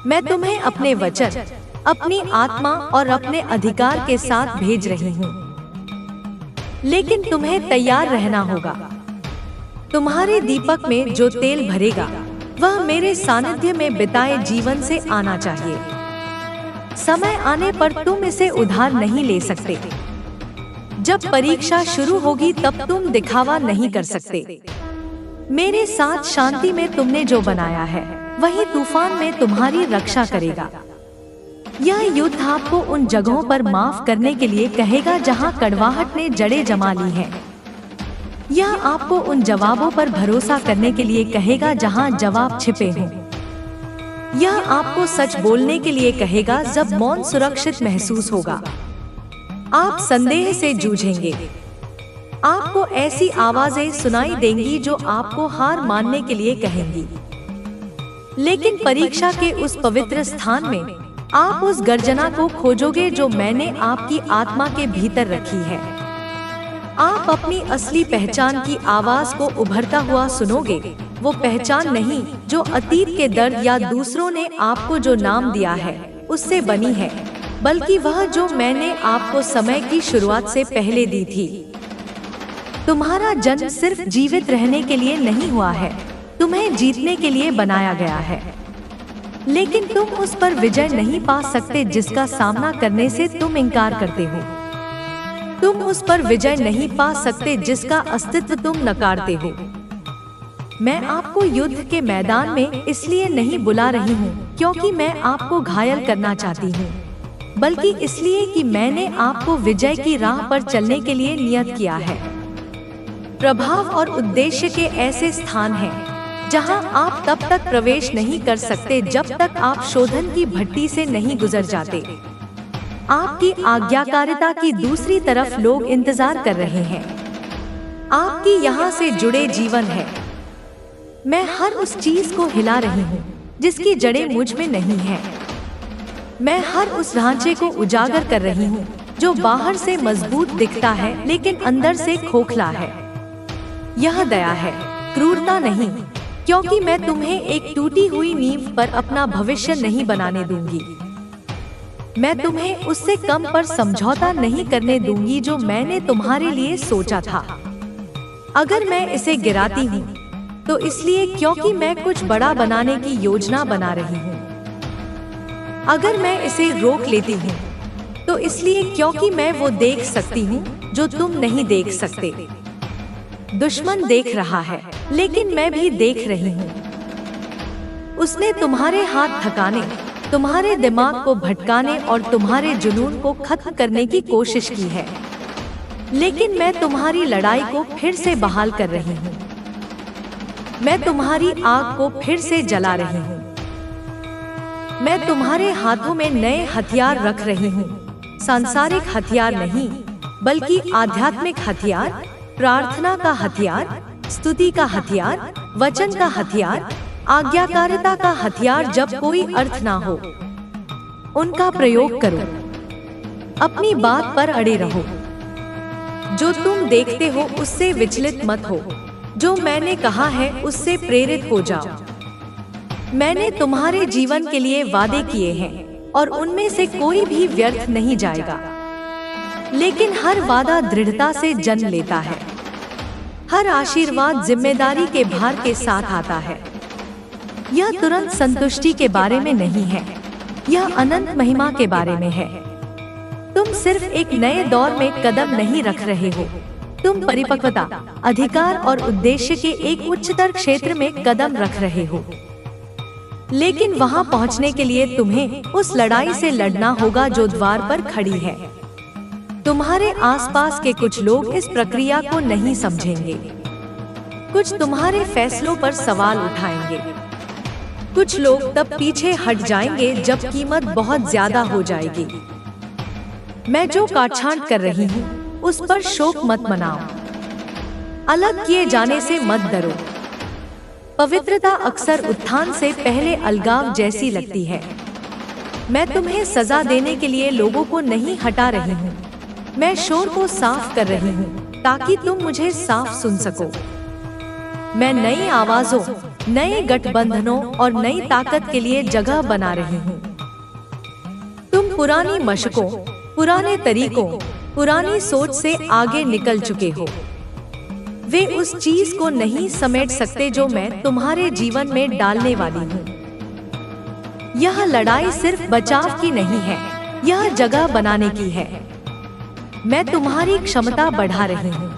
मैं तुम्हें अपने वचन, अपनी आत्मा और अपने अधिकार के साथ भेज रही हूँ। लेकिन तुम्हें तैयार रहना होगा। तुम्हारे दीपक में जो तेल भरेगा वह मेरे सानिध्य में बिताए जीवन से आना चाहिए। समय आने पर तुम इसे उधार नहीं ले सकते। जब परीक्षा शुरू होगी तब तुम दिखावा नहीं कर सकते। मेरे साथ शांति में तुमने जो बनाया है वही तूफान में तुम्हारी रक्षा करेगा। यह युद्ध आपको उन जगहों पर माफ करने के लिए कहेगा जहां कड़वाहट ने जड़ें जमा ली हैं। यह आपको उन जवाबों पर भरोसा करने के लिए कहेगा जहां जवाब छिपे हों। यह आपको सच बोलने के लिए कहेगा जब मौन सुरक्षित महसूस होगा। आप संदेह से जूझेंगे। आपको ऐसी आवाजें सुनाई देंगी जो आपको हार मानने के लिए कहेंगी। लेकिन परीक्षा के उस पवित्र स्थान में आप उस गर्जना को खोजोगे जो मैंने आपकी आत्मा के भीतर रखी है। आप अपनी असली पहचान की आवाज को उभरता हुआ सुनोगे। वो पहचान नहीं जो अतीत के दर्द या दूसरों ने आपको जो नाम दिया है उससे बनी है, बल्कि वह जो मैंने आपको समय की शुरुआत से पहले दी थी। तुम्हारा जन्म सिर्फ जीवित रहने के लिए नहीं हुआ है, तुम्हें जीतने के लिए बनाया गया है। लेकिन तुम उस पर विजय नहीं पा सकते जिसका सामना करने से तुम इनकार करते हो। तुम उस पर विजय नहीं पा सकते जिसका अस्तित्व तुम नकारते हो। मैं आपको युद्ध के मैदान में इसलिए नहीं बुला रही हूँ क्योंकि मैं आपको घायल करना चाहती हूँ, बल्कि इसलिए कि मैंने आपको विजय की राह पर चलने के लिए नियत किया है। प्रभाव और उद्देश्य के ऐसे स्थान हैं जहां आप तब तक प्रवेश नहीं कर सकते जब तक आप शोधन की भट्टी से नहीं गुजर जाते। आपकी आज्ञाकारिता की दूसरी तरफ लोग इंतजार कर रहे हैं। आपकी यहाँ से जुड़े जीवन है। मैं हर उस चीज को हिला रही हूँ जिसकी जड़ें मुझ में नहीं है। मैं हर उस ढांचे को उजागर कर रही हूँ जो बाहर से मजबूत दिखता है लेकिन अंदर से खोखला है। यह दया है, क्रूरता नहीं, क्योंकि मैं तुम्हें एक टूटी हुई नींव पर अपना भविष्य नहीं बनाने दूंगी। मैं तुम्हें उससे कम पर समझौता नहीं करने दूंगी जो मैंने तुम्हारे लिए सोचा था। अगर मैं इसे गिराती हूँ तो इसलिए क्योंकि मैं कुछ बड़ा बनाने की योजना बना रही हूँ। अगर मैं इसे रोक लेती हूँ तो इसलिए क्योंकि मैं वो देख सकती हूँ जो तुम नहीं देख सकते। दुश्मन देख रहा है, लेकिन मैं भी देख रही हूँ। उसने तुम्हारे हाथ थकाने, तुम्हारे दिमाग को भटकाने और तुम्हारे जुनून को खत्म करने की कोशिश की है, लेकिन मैं तुम्हारी लड़ाई को फिर से बहाल कर रही हूँ। मैं तुम्हारी आग को फिर से जला रही हूँ। मैं तुम्हारे हाथों में नए हथियार रख रही हूँ, सांसारिक हथियार नहीं, बल्कि आध्यात्मिक हथियार, प्रार्थना का हथियार, स्तुति का हथियार, वचन का हथियार, आज्ञाकारिता का हथियार। जब कोई अर्थ ना हो, उनका प्रयोग करो। अपनी बात पर अड़े रहो। जो तुम देखते हो उससे विचलित मत हो। जो मैंने कहा है उससे प्रेरित हो जाओ। मैंने तुम्हारे जीवन के लिए वादे किए हैं और उनमें से कोई भी व्यर्थ नहीं जाएगा, लेकिन हर वादा दृढ़ता से जन्म लेता है। हर आशीर्वाद जिम्मेदारी के भार के साथ आता है। यह तुरंत संतुष्टि के बारे में नहीं है, यह अनंत महिमा के बारे में है। तुम सिर्फ एक नए दौर में कदम नहीं रख रहे हो, तुम परिपक्वता, अधिकार और उद्देश्य के एक उच्चतर क्षेत्र में कदम रख रहे हो। लेकिन वहां पहुंचने के लिए तुम्हें उस लड़ाई से लड़ना होगा जो द्वार पर खड़ी है। तुम्हारे आसपास के कुछ लोग इस प्रक्रिया को नहीं समझेंगे। कुछ तुम्हारे फैसलों पर सवाल उठाएंगे। कुछ लोग तब पीछे हट जाएंगे जब कीमत बहुत ज्यादा हो जाएगी। मैं जो काटछांट कर रही हूँ उस पर शोक मत मनाओ। अलग किए जाने से मत डरो। पवित्रता अक्सर उत्थान से पहले अलगाव जैसी लगती है। मैं तुम्हें सजा देने के लिए लोगों को नहीं हटा रही हूँ। मैं शोर को साफ कर रही हूँ ताकि तुम मुझे साफ सुन सको। मैं नई आवाजों, नए गठबंधनों और नई ताकत के लिए जगह बना रही हूँ। तुम पुरानी मशकों, पुराने तरीकों, पुरानी सोच से आगे निकल चुके हो। वे उस चीज को नहीं समेट सकते जो मैं तुम्हारे जीवन में डालने वाली हूँ। यह लड़ाई सिर्फ बचाव की नहीं है, यह जगह बनाने की है। मैं तुम्हारी क्षमता बढ़ा रही हूँ।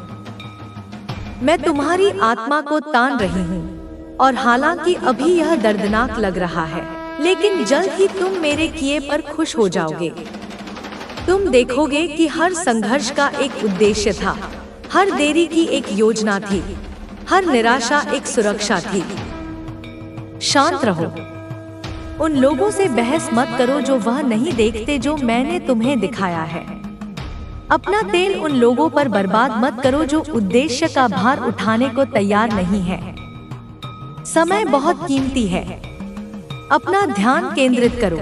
मैं तुम्हारी आत्मा को तान रही हूँ। और हालांकि अभी यह दर्दनाक लग रहा है, लेकिन जल्द ही तुम मेरे किए पर खुश हो जाओगे। तुम देखोगे कि हर संघर्ष का एक उद्देश्य था, हर देरी की एक योजना थी, हर निराशा एक सुरक्षा थी। शांत रहो। उन लोगों से बहस मत करो जो वह नहीं देखते जो मैंने तुम्हें दिखाया है। अपना तेल उन लोगों पर बर्बाद मत करो जो उद्देश्य का भार उठाने को तैयार नहीं है। समय बहुत कीमती है। अपना ध्यान केंद्रित करो।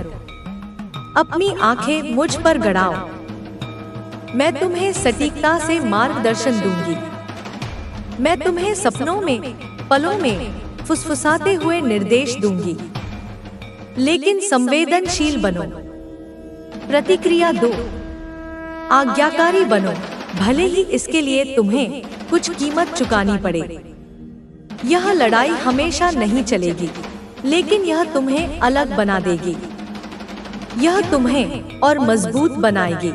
अपनी आंखें मुझ पर गड़ाओ। मैं तुम्हें सटीकता से मार्गदर्शन दूंगी। मैं तुम्हें सपनों में, पलों में फुसफुसाते हुए निर्देश दूंगी। लेकिन संवेदनशील बनो। प्रतिक्रिया दो। आज्ञाकारी बनो, भले ही इसके लिए तुम्हें कुछ कीमत चुकानी पड़े। यह लड़ाई हमेशा नहीं चलेगी, लेकिन यह तुम्हें अलग बना देगी। यह तुम्हें और मजबूत बनाएगी।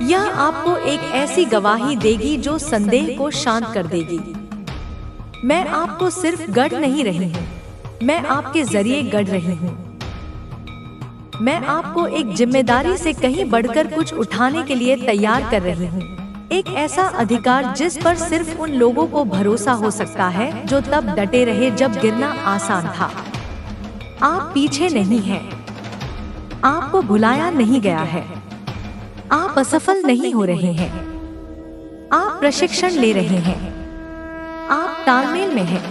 यह आपको एक ऐसी गवाही देगी जो संदेह को शांत कर देगी। मैं आपको सिर्फ गढ़ नहीं रही हूँ, मैं आपके जरिए गढ़ रही हूँ। मैं आपको एक जिम्मेदारी से कहीं बढ़कर कुछ उठाने के लिए तैयार कर रही हूँ। एक ऐसा अधिकार जिस पर सिर्फ उन लोगों को भरोसा हो सकता है जो तब डटे रहे जब गिरना आसान था। आप पीछे नहीं हैं। आपको भुलाया नहीं गया है। आप असफल नहीं हो रहे हैं। आप प्रशिक्षण ले रहे हैं। आप तालमेल में हैं।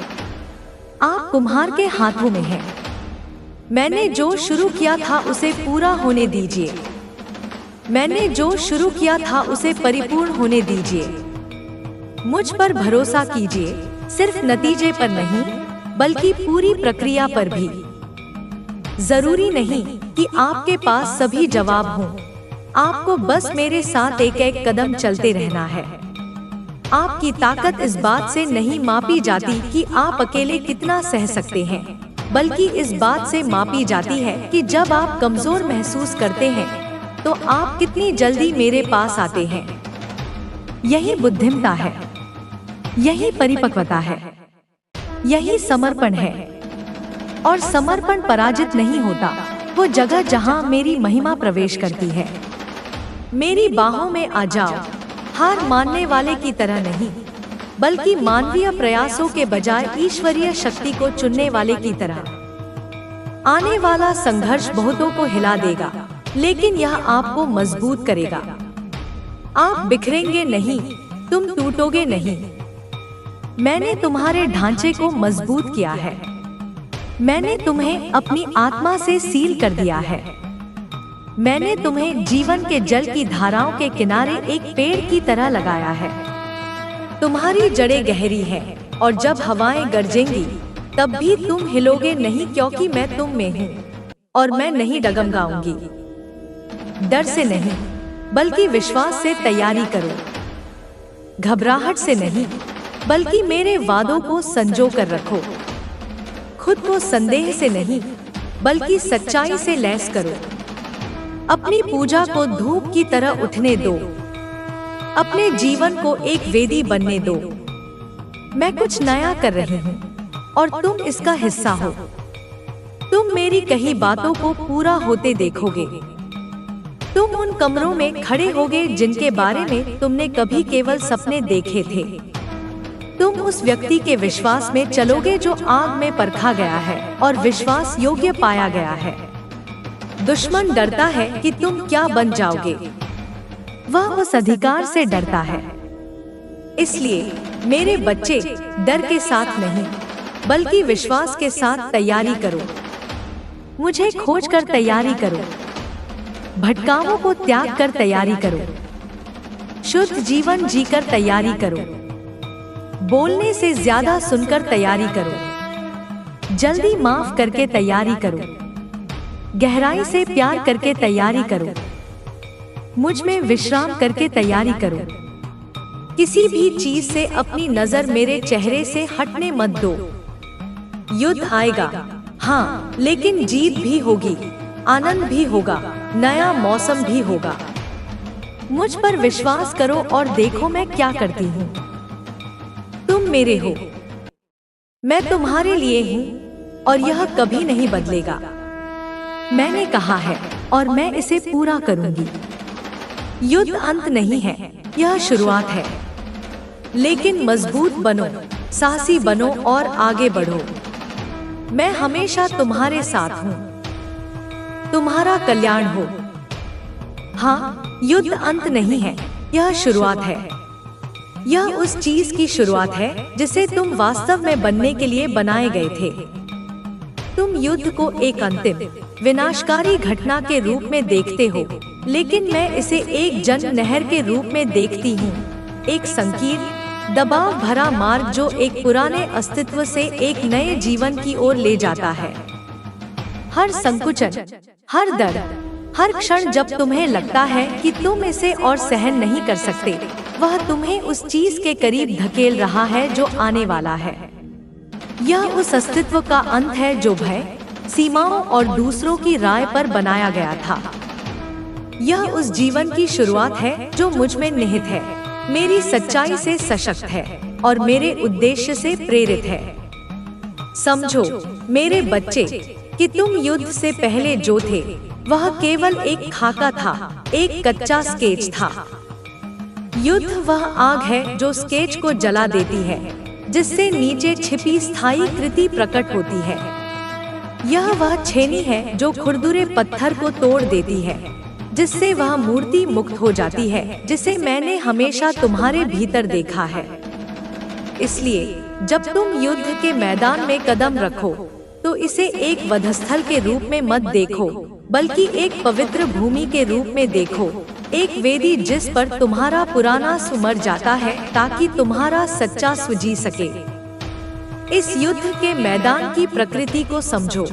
आप कुम्हार के हाथों में हैं। मैंने जो शुरू किया था उसे पूरा होने दीजिए। मैंने जो शुरू किया था उसे परिपूर्ण होने दीजिए। मुझ पर भरोसा कीजिए, सिर्फ नतीजे पर नहीं, बल्कि पूरी प्रक्रिया पर भी। जरूरी नहीं कि आपके पास सभी जवाब हों। आपको बस मेरे साथ एक एक कदम चलते रहना है। आपकी ताकत इस बात से नहीं मापी जाती कि आप अकेले कितना सह सकते हैं, बल्कि इस बात से मापी जाती है कि जब आप कमजोर महसूस करते हैं तो आप कितनी जल्दी मेरे पास आते हैं। यही बुद्धिमत्ता है, यही परिपक्वता है, यही समर्पण है। और समर्पण पराजित नहीं होता, वो जगह जहां मेरी महिमा प्रवेश करती है। मेरी बाहों में आ जाओ, हार मानने वाले की तरह नहीं, बल्कि मानवीय प्रयासों के बजाय ईश्वरीय शक्ति को चुनने वाले की तरह। आने वाला संघर्ष बहुतों को हिला देगा, लेकिन यह आपको मजबूत करेगा। आप बिखरेंगे नहीं, तुम टूटोगे नहीं। मैंने तुम्हारे ढांचे को मजबूत किया है। मैंने तुम्हें अपनी आत्मा से सील कर दिया है। मैंने तुम्हें जीवन के जल की धाराओं के किनारे एक पेड़ की तरह लगाया है। तुम्हारी जड़ें गहरी हैं, और जब हवाएं गरजेंगी तब भी तुम हिलोगे नहीं, क्योंकि मैं तुम में हूँ और मैं नहीं डगमगाऊंगी। डर से नहीं, बल्कि विश्वास से तैयारी करो। घबराहट से नहीं, बल्कि मेरे वादों को संजो कर रखो। खुद को संदेह से नहीं, बल्कि सच्चाई से लैस करो। अपनी पूजा को धूप की तरह उठने दो। अपने जीवन को एक वेदी बनने दो। मैं कुछ नया कर रही हूँ और तुम इसका हिस्सा हो। तुम मेरी कही बातों को पूरा होते देखोगे। तुम उन कमरों में खड़े होगे जिनके बारे में तुमने कभी केवल सपने देखे थे। तुम उस व्यक्ति के विश्वास में चलोगे जो आग में परखा गया है और विश्वास योग्य पाया गया है। दुश्मन डरता है कि तुम क्या बन जाओगे। वह उस अधिकार से डरता है। इसलिए मेरे बच्चे, डर के साथ नहीं, बल्कि विश्वास के साथ तैयारी करो। मुझे खोज कर तैयारी करो। भटकावों को त्याग कर तैयारी करो। शुद्ध जीवन जीकर तैयारी करो। बोलने से ज्यादा सुनकर तैयारी करो। जल्दी माफ करके तैयारी करो। गहराई से प्यार करके तैयारी करो। मुझ में विश्राम करके तैयारी करो। किसी भी चीज से अपनी नजर मेरे चेहरे से हटने मत दो। युद्ध आएगा, हाँ, लेकिन जीत भी होगी, आनंद भी होगा, नया मौसम भी होगा। मुझ पर विश्वास करो और देखो मैं क्या करती हूँ। तुम मेरे हो, मैं तुम्हारे लिए हूँ और यह कभी नहीं बदलेगा। मैंने कहा है और मैं इसे पूरा करूंगी। युद्ध अंत नहीं है, यह शुरुआत है। लेकिन मजबूत बनो, साहसी बनो और आगे बढ़ो। मैं हमेशा तुम्हारे साथ हूँ। तुम्हारा कल्याण हो। हाँ, युद्ध अंत नहीं है, यह शुरुआत है। यह उस चीज की शुरुआत है जिसे तुम वास्तव में बनने के लिए बनाए गए थे। तुम युद्ध को एक अंतिम, विनाशकारी घटना के रूप में देखते हो, लेकिन मैं इसे एक जन नहर के रूप में देखती हूँ। एक संकीर्ण, दबाव भरा मार्ग जो एक पुराने अस्तित्व से एक नए जीवन की ओर ले जाता है। हर संकुचन, हर दर्द, हर क्षण जब तुम्हें लगता है कि तुम इसे और सहन नहीं कर सकते, वह तुम्हें उस चीज के करीब धकेल रहा है जो आने वाला है। यह उस अस्तित्व का अंत है जो भय, सीमाओं और दूसरों की राय पर बनाया गया था। यह उस जीवन की शुरुआत है जो मुझ में निहित है, मेरी सच्चाई से सशक्त है और मेरे उद्देश्य से प्रेरित है। समझो मेरे बच्चे कि तुम युद्ध से पहले जो थे वह केवल एक खाका था, एक कच्चा स्केच था। युद्ध वह आग है जो स्केच को जला देती है, जिससे नीचे छिपी स्थायी कृति प्रकट होती है। यह वह छेनी है जो खुरदुरे पत्थर को तोड़ देती है, जिससे वह मूर्ति मुक्त हो जाती है, जिसे मैंने हमेशा तुम्हारे भीतर देखा है। इसलिए जब तुम युद्ध के मैदान में कदम रखो तो इसे एक वधस्थल के रूप में मत देखो, बल्कि एक पवित्र भूमि के रूप में देखो, एक वेदी जिस पर तुम्हारा पुराना सुमर जाता है ताकि तुम्हारा सच्चा स्व जी सके। इस युद्ध के मैदान की प्रकृति को समझो।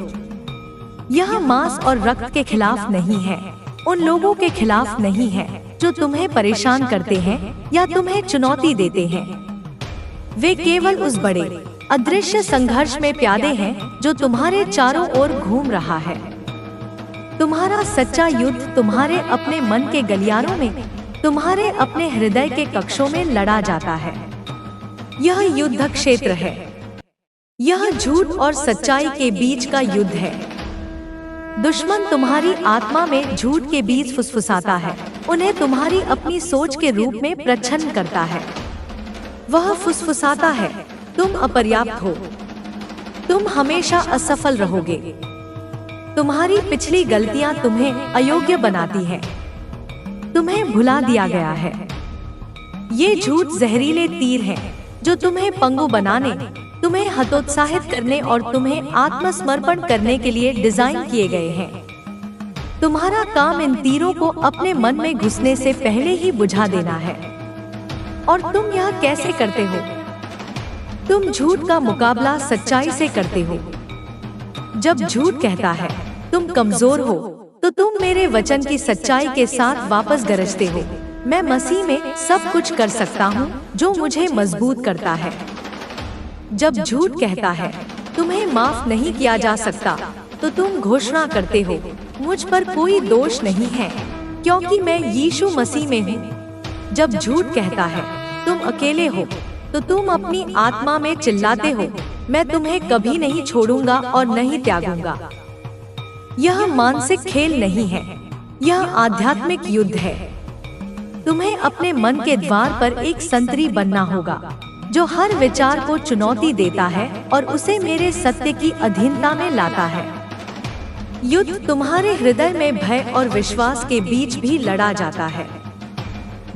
यह मांस और रक्त के खिलाफ नहीं है, उन लोगों के खिलाफ नहीं है जो तुम्हें परेशान करते हैं या तुम्हें चुनौती देते हैं। वे केवल उस बड़े, अदृश्य संघर्ष में प्यादे हैं जो तुम्हारे चारों ओर घूम रहा है। तुम्हारा सच्चा युद्ध तुम्हारे अपने मन के गलियारों में, तुम्हारे अपने हृदय के कक्षों में लड़ा जाता है। यह युद्ध क्षेत्र है। यह झूठ और सच्चाई के बीच का युद्ध है। दुश्मन तुम्हारी आत्मा में झूठ के बीच फुसफुसाता है, उन्हें तुम्हारी अपनी सोच के रूप में प्रच्छन्न करता है। वह फुसफुसाता है, तुम अपर्याप्त हो, तुम हमेशा असफल रहोगे, तुम्हारी पिछली गलतियां तुम्हें अयोग्य बनाती हैं, तुम्हें भुला दिया गया है। ये झूठ जहरीले तीर हैं जो तुम्हें पंगु बनाने, तुम्हें हतोत्साहित करने और तुम्हें आत्मसमर्पण करने के लिए डिजाइन किए गए हैं। तुम्हारा काम इन तीरों को अपने मन में घुसने से पहले ही बुझा देना है। और तुम यह कैसे करते हो? तुम झूठ का मुकाबला सच्चाई से करते हो। जब झूठ कहता है तुम कमजोर हो, तो तुम मेरे वचन की सच्चाई के साथ वापस गरजते हो। मैं मसीह में सब कुछ कर सकता हूँ जो मुझे मजबूत करता है। जब झूठ कहता है तुम्हें माफ नहीं किया जा सकता, तो तुम घोषणा करते हो मुझ पर कोई दोष नहीं है क्योंकि मैं यीशु मसीह में हूँ। जब झूठ कहता है तुम अकेले हो, तो तुम अपनी आत्मा में चिल्लाते हो मैं तुम्हें कभी नहीं छोड़ूंगा और नहीं त्यागूंगा। यह मानसिक खेल नहीं है, यह आध्यात्मिक युद्ध है। तुम्हें अपने मन के द्वार पर एक संतरी बनना होगा जो हर विचार को चुनौती देता है और उसे मेरे सत्य की अधीनता में लाता है। युद्ध तुम्हारे हृदय में भय और विश्वास के बीच भी लड़ा जाता है।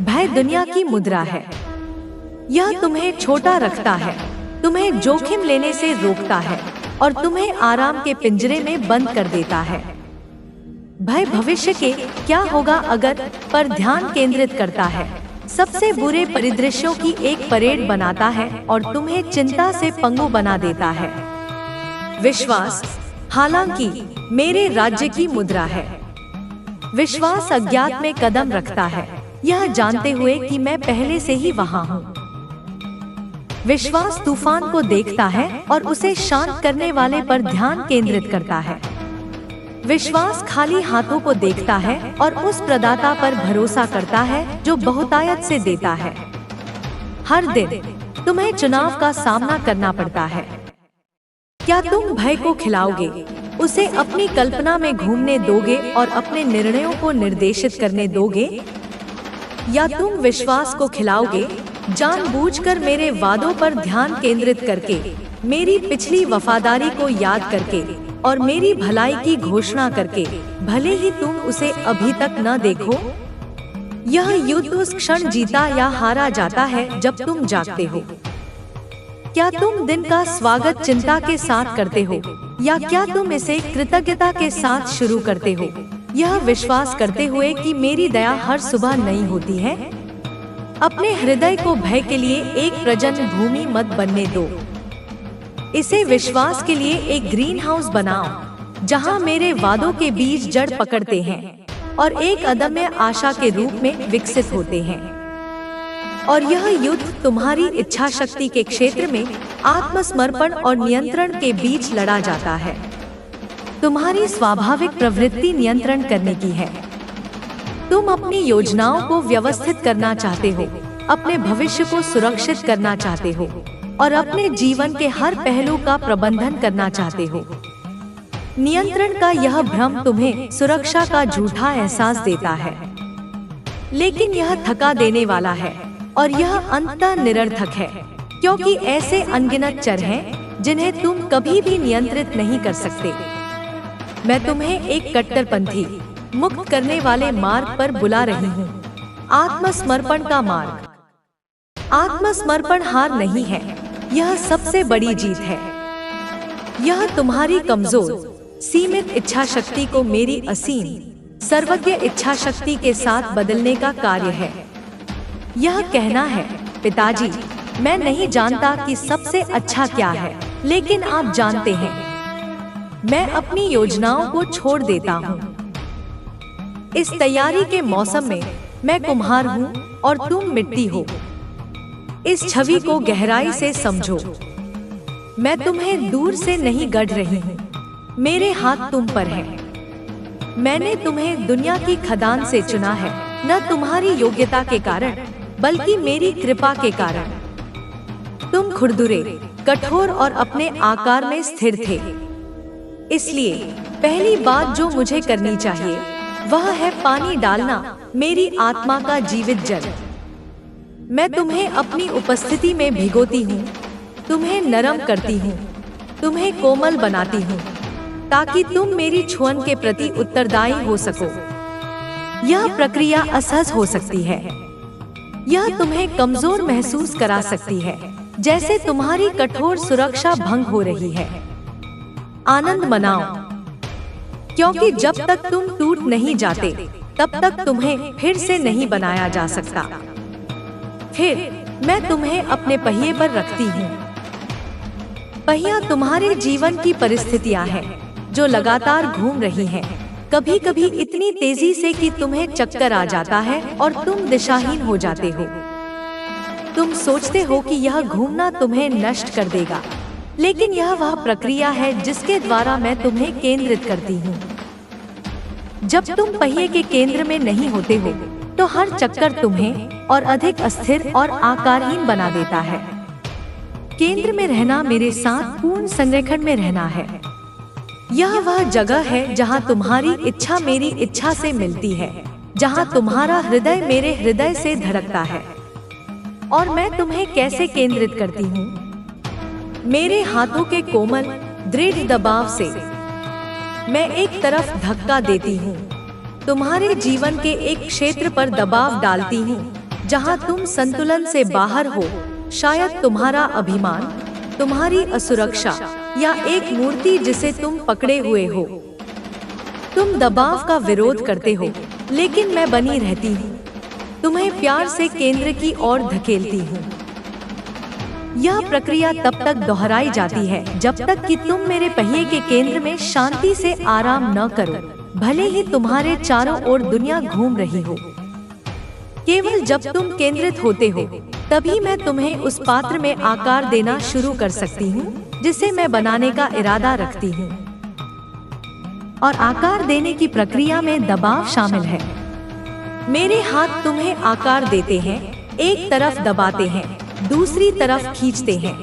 भय दुनिया की मुद्रा है। यह तुम्हें छोटा रखता है, तुम्हें जोखिम लेने से रोकता है और तुम्हें आराम के पिंजरे में बंद कर देता है। भय भविष्य के क्या होगा अगर पर ध्यान केंद्रित करता है, सबसे बुरे परिदृश्यों की एक परेड बनाता है और तुम्हें चिंता से पंगु बना देता है। विश्वास हालांकि मेरे राज्य की मुद्रा है। विश्वास अज्ञात में कदम रखता है, यह जानते हुए कि मैं पहले से ही वहां हूँ। विश्वास तूफान को देखता है और उसे शांत करने वाले पर ध्यान केंद्रित करता है। विश्वास खाली हाथों को देखता है और उस प्रदाता पर भरोसा करता है जो बहुतायत से देता है। हर दिन तुम्हें चुनाव का सामना करना पड़ता है। क्या तुम भय को खिलाओगे, उसे अपनी कल्पना में घूमने दोगे और अपने निर्णयों को निर्देशित करने दोगे, या तुम विश्वास को खिलाओगे, जानबूझकर मेरे वादों पर ध्यान केंद्रित करके, मेरी पिछली वफादारी को याद करके और मेरी भलाई की घोषणा करके, भले ही तुम उसे अभी तक न देखो। यह युद्ध उस क्षण जीता या हारा जाता है जब तुम जागते हो। क्या तुम दिन का स्वागत चिंता के साथ करते हो या क्या तुम इसे कृतज्ञता के साथ शुरू करते हो, यह विश्वास करते हुए कि मेरी दया हर सुबह नई होती है? अपने हृदय को भय के लिए एक प्रजनन भूमि मत बनने दो। इसे विश्वास के लिए एक ग्रीन हाउस बनाओ जहां मेरे वादों के बीज जड़ पकड़ते हैं और एक अदम्य आशा के रूप में विकसित होते हैं। और यह युद्ध तुम्हारी इच्छा शक्ति के क्षेत्र में आत्मसमर्पण और नियंत्रण के बीच लड़ा जाता है। तुम्हारी स्वाभाविक प्रवृत्ति नियंत्रण करने की है। तुम अपनी योजनाओं को व्यवस्थित करना चाहते हो, अपने भविष्य को सुरक्षित करना चाहते हो और अपने जीवन के हर पहलू का प्रबंधन करना चाहते हो। नियंत्रण का यह भ्रम तुम्हें सुरक्षा का झूठा एहसास देता है, लेकिन यह थका देने वाला है और यह अंततः निरर्थक है, क्योंकि ऐसे अनगिनत चर हैं जिन्हें तुम कभी भी नियंत्रित नहीं कर सकते। मैं तुम्हें एक कट्टरपंथी, मुक्त करने वाले मार्ग पर बुला रही हूँ, आत्मसमर्पण का मार्ग। आत्मसमर्पण हार नहीं है, यह सबसे बड़ी जीत है। यह तुम्हारी कमजोर, सीमित इच्छा शक्ति को मेरी असीम, सर्वज्ञ इच्छा शक्ति के साथ बदलने का कार्य है। यह कहना है, पिताजी, मैं नहीं जानता कि सबसे अच्छा क्या है, लेकिन आप जानते हैं। मैं अपनी योजनाओं को छोड़ देता हूँ। इस तैयारी के मौसम में मैं कुम्हार हूँ और तुम मिट्टी हो। इस छवि को गहराई से समझो। मैं तुम्हें दूर से नहीं गढ़ रही हूँ, मेरे हाथ तुम पर हैं। मैंने तुम्हें दुनिया की खदान से चुना है, न तुम्हारी योग्यता के कारण बल्कि मेरी कृपा के कारण। तुम खुरदुरे, कठोर और अपने आकार में स्थिर थे। इसलिए पहली बात जो मुझे करनी चाहिए वह है पानी डालना, मेरी आत्मा का जीवित जल। मैं तुम्हें अपनी उपस्थिति में भिगोती हूँ, तुम्हें नरम करती हूँ, तुम्हें कोमल बनाती हूँ, ताकि तुम मेरी छुअन के प्रति उत्तरदायी हो सको। यह प्रक्रिया असहज हो सकती है, यह तुम्हें कमजोर महसूस करा सकती है, जैसे तुम्हारी कठोर सुरक्षा भंग हो रही है। आनंद मनाओ, क्योंकि जब तक तुम टूट नहीं जाते तब तक तुम्हें फिर से नहीं बनाया जा सकता। फिर मैं तुम्हें अपने पहिए पर रखती हूँ। पहिया तुम्हारे जीवन की परिस्थितियाँ हैं जो लगातार घूम रही हैं, कभी कभी इतनी तेजी से कि तुम्हें चक्कर आ जाता है और तुम दिशाहीन हो जाते हो। तुम सोचते हो कि यह घूमना तुम्हें नष्ट कर देगा, लेकिन यह वह प्रक्रिया है जिसके द्वारा मैं तुम्हें केंद्रित करती हूँ। जब तुम पहिए के केंद्र में नहीं होते हो तो हर चक्कर तुम्हें और अधिक अस्थिर और आकारहीन बना देता है। केंद्र में रहना मेरे साथ पूर्ण संरेखण में रहना है। यह वह जगह है जहाँ तुम्हारी इच्छा मेरी इच्छा से मिलती है, जहाँ तुम्हारा हृदय मेरे हृदय से धड़कता है। और मैं तुम्हें कैसे केंद्रित करती हूँ? मेरे हाथों के कोमल दृढ़ दबाव से मैं एक तरफ धक्का देती हूँ, तुम्हारे जीवन के एक क्षेत्र पर दबाव डालती हूँ जहाँ तुम संतुलन से बाहर हो। शायद तुम्हारा अभिमान, तुम्हारी असुरक्षा या एक मूर्ति जिसे तुम पकड़े हुए हो। तुम दबाव का विरोध करते हो, लेकिन मैं बनी रहती हूँ, तुम्हें प्यार से केंद्र की ओर धकेलती हूँ। यह प्रक्रिया तब तक दोहराई जाती है जब तक कि तुम मेरे पहिए के केंद्र में शांति से आराम न करो, भले ही तुम्हारे चारों ओर दुनिया घूम रही हो। केवल जब तुम केंद्रित होते हो तभी मैं तुम्हें उस पात्र में आकार देना शुरू कर सकती हूँ जिसे मैं बनाने का इरादा रखती हूँ। और आकार देने की प्रक्रिया में दबाव शामिल है। मेरे हाथ तुम्हें आकार देते हैं, एक तरफ दबाते हैं, दूसरी तरफ खींचते हैं।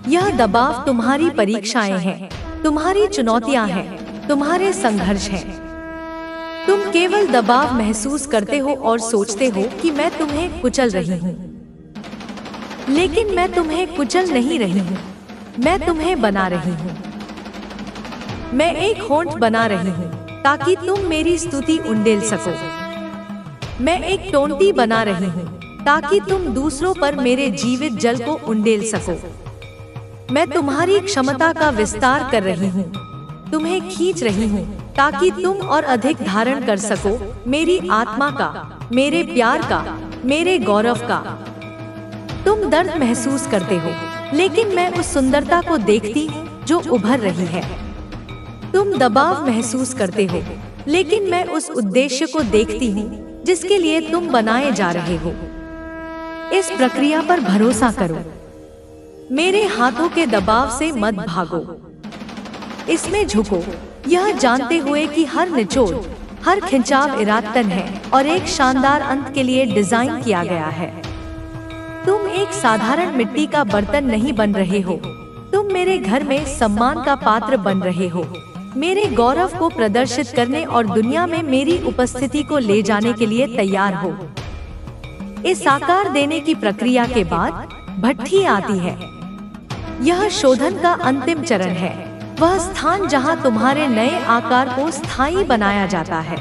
यह दबाव तुम्हारी परीक्षाएं हैं, तुम्हारी चुनौतियां हैं, तुम्हारे संघर्ष हैं। तुम केवल दबाव महसूस करते हो और सोचते हो कि मैं तुम्हें कुचल रही हूँ, लेकिन मैं तुम्हें कुचल नहीं रही हूँ, मैं तुम्हें बना रही हूँ। मैं एक होंठ बना रही हूँ ताकि तुम मेरी स्तुति उंडेल सको। मैं एक टोंटी बना रही हूँ ताकि तुम दूसरों पर मेरे जीवित जल को उंडेल सको। मैं तुम्हारी क्षमता का विस्तार कर रही हूँ, तुम्हें खींच रही हूँ ताकि तुम और अधिक धारण कर सको, मेरी आत्मा का, मेरे प्यार का, मेरे गौरव का। तुम दर्द महसूस करते हो, लेकिन मैं उस सुंदरता को देखती हूँ जो उभर रही है। तुम दबाव महसूस करते हो, लेकिन मैं उस उद्देश्य को देखती हूँ जिसके लिए तुम बनाए जा रहे हो। इस प्रक्रिया पर भरोसा करो, मेरे हाथों के दबाव से मत भागो। इसमें झुको, यह जानते हुए कि हर निचोड़, हर खिंचाव इरादतन है और एक शानदार अंत के लिए डिजाइन किया गया है। तुम एक साधारण मिट्टी का बर्तन नहीं बन रहे हो, तुम मेरे घर में सम्मान का पात्र बन रहे हो, मेरे गौरव को प्रदर्शित करने और दुनिया में मेरी उपस्थिति को ले जाने के लिए तैयार हो। इस आकार देने की प्रक्रिया के बाद भट्ठी आती है। यह शोधन का अंतिम चरण है, वह स्थान जहां तुम्हारे नए आकार को स्थायी बनाया जाता है।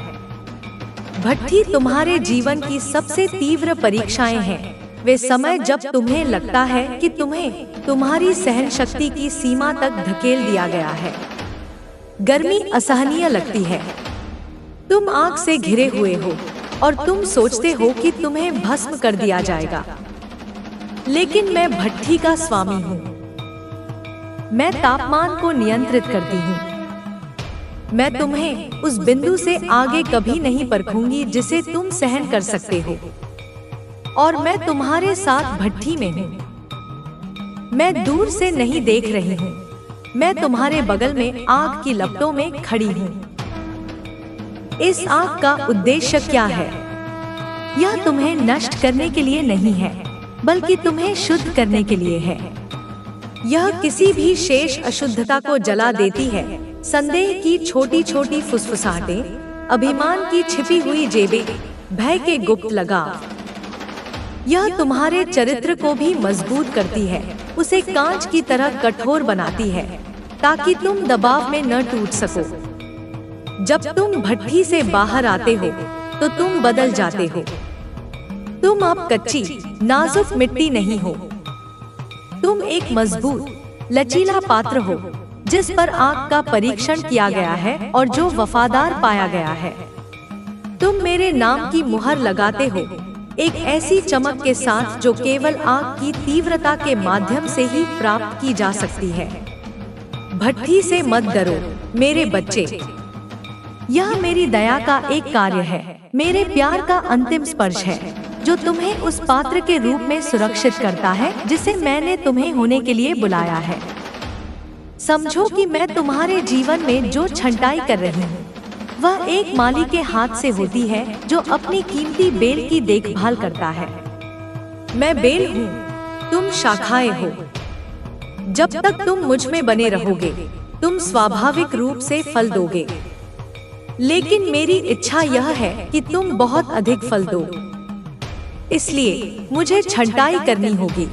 भट्ठी तुम्हारे जीवन की सबसे तीव्र परीक्षाएं हैं, वे समय जब तुम्हें लगता है कि तुम्हें तुम्हारी सहन शक्ति की सीमा तक धकेल दिया गया है। गर्मी असहनीय लगती है, तुम आग से घिरे हुए हो और तुम सोचते हो कि तुम्हें भस्म कर दिया जाएगा, लेकिन मैं भट्ठी का स्वामी हूँ। मैं तापमान को नियंत्रित करती हूँ। मैं तुम्हें उस बिंदु से आगे कभी नहीं परखूंगी जिसे तुम सहन कर सकते हो, और मैं तुम्हारे साथ भट्ठी में हूँ। मैं दूर से नहीं देख रही हूँ, मैं तुम्हारे बगल में आग की लपटों में खड़ी हूँ। इस आग का उद्देश्य क्या है? यह तुम्हें नष्ट करने के लिए नहीं है, बल्कि तुम्हें शुद्ध करने के लिए है। यह किसी भी शेष अशुद्धता को जला देती है। संदेह की छोटी छोटी फुसफुसाहटें, अभिमान की छिपी हुई जेबें, भय के गुप्त लगाव। यह तुम्हारे चरित्र को भी मजबूत करती है, उसे कांच की तरह कठोर बनाती है, ताकि तुम दबाव में न टूट सको। जब तुम भट्ठी से बाहर आते हो तो तुम बदल जाते हो। तुम अब कच्ची नाजुक मिट्टी नहीं हो, तुम एक मजबूत लचीला पात्र हो, जिस पर आग का परीक्षण किया गया है और जो वफादार पाया गया है। तुम मेरे नाम की मुहर लगाते हो, एक ऐसी चमक के साथ जो केवल आग की तीव्रता के माध्यम से ही प्राप्त की जा सकती है। भट्ठी से मत डरो मेरे बच्चे, यह मेरी दया का एक कार्य है, मेरे प्यार का अंतिम स्पर्श है, जो तुम्हें उस पात्र के रूप में सुरक्षित करता है जिसे मैंने तुम्हें होने के लिए बुलाया है। समझो कि मैं तुम्हारे जीवन में जो छंटाई कर रही हूँ, वह एक माली के हाथ से होती है जो अपनी कीमती बेल की देखभाल करता है। मैं बेल हूँ, तुम शाखाएं हो। जब तक तुम मुझ में बने रहोगे, तुम स्वाभाविक रूप से फल दोगे। लेकिन मेरी इच्छा यह है कि तुम बहुत अधिक फल दो, इसलिए मुझे छंटाई करनी होगी।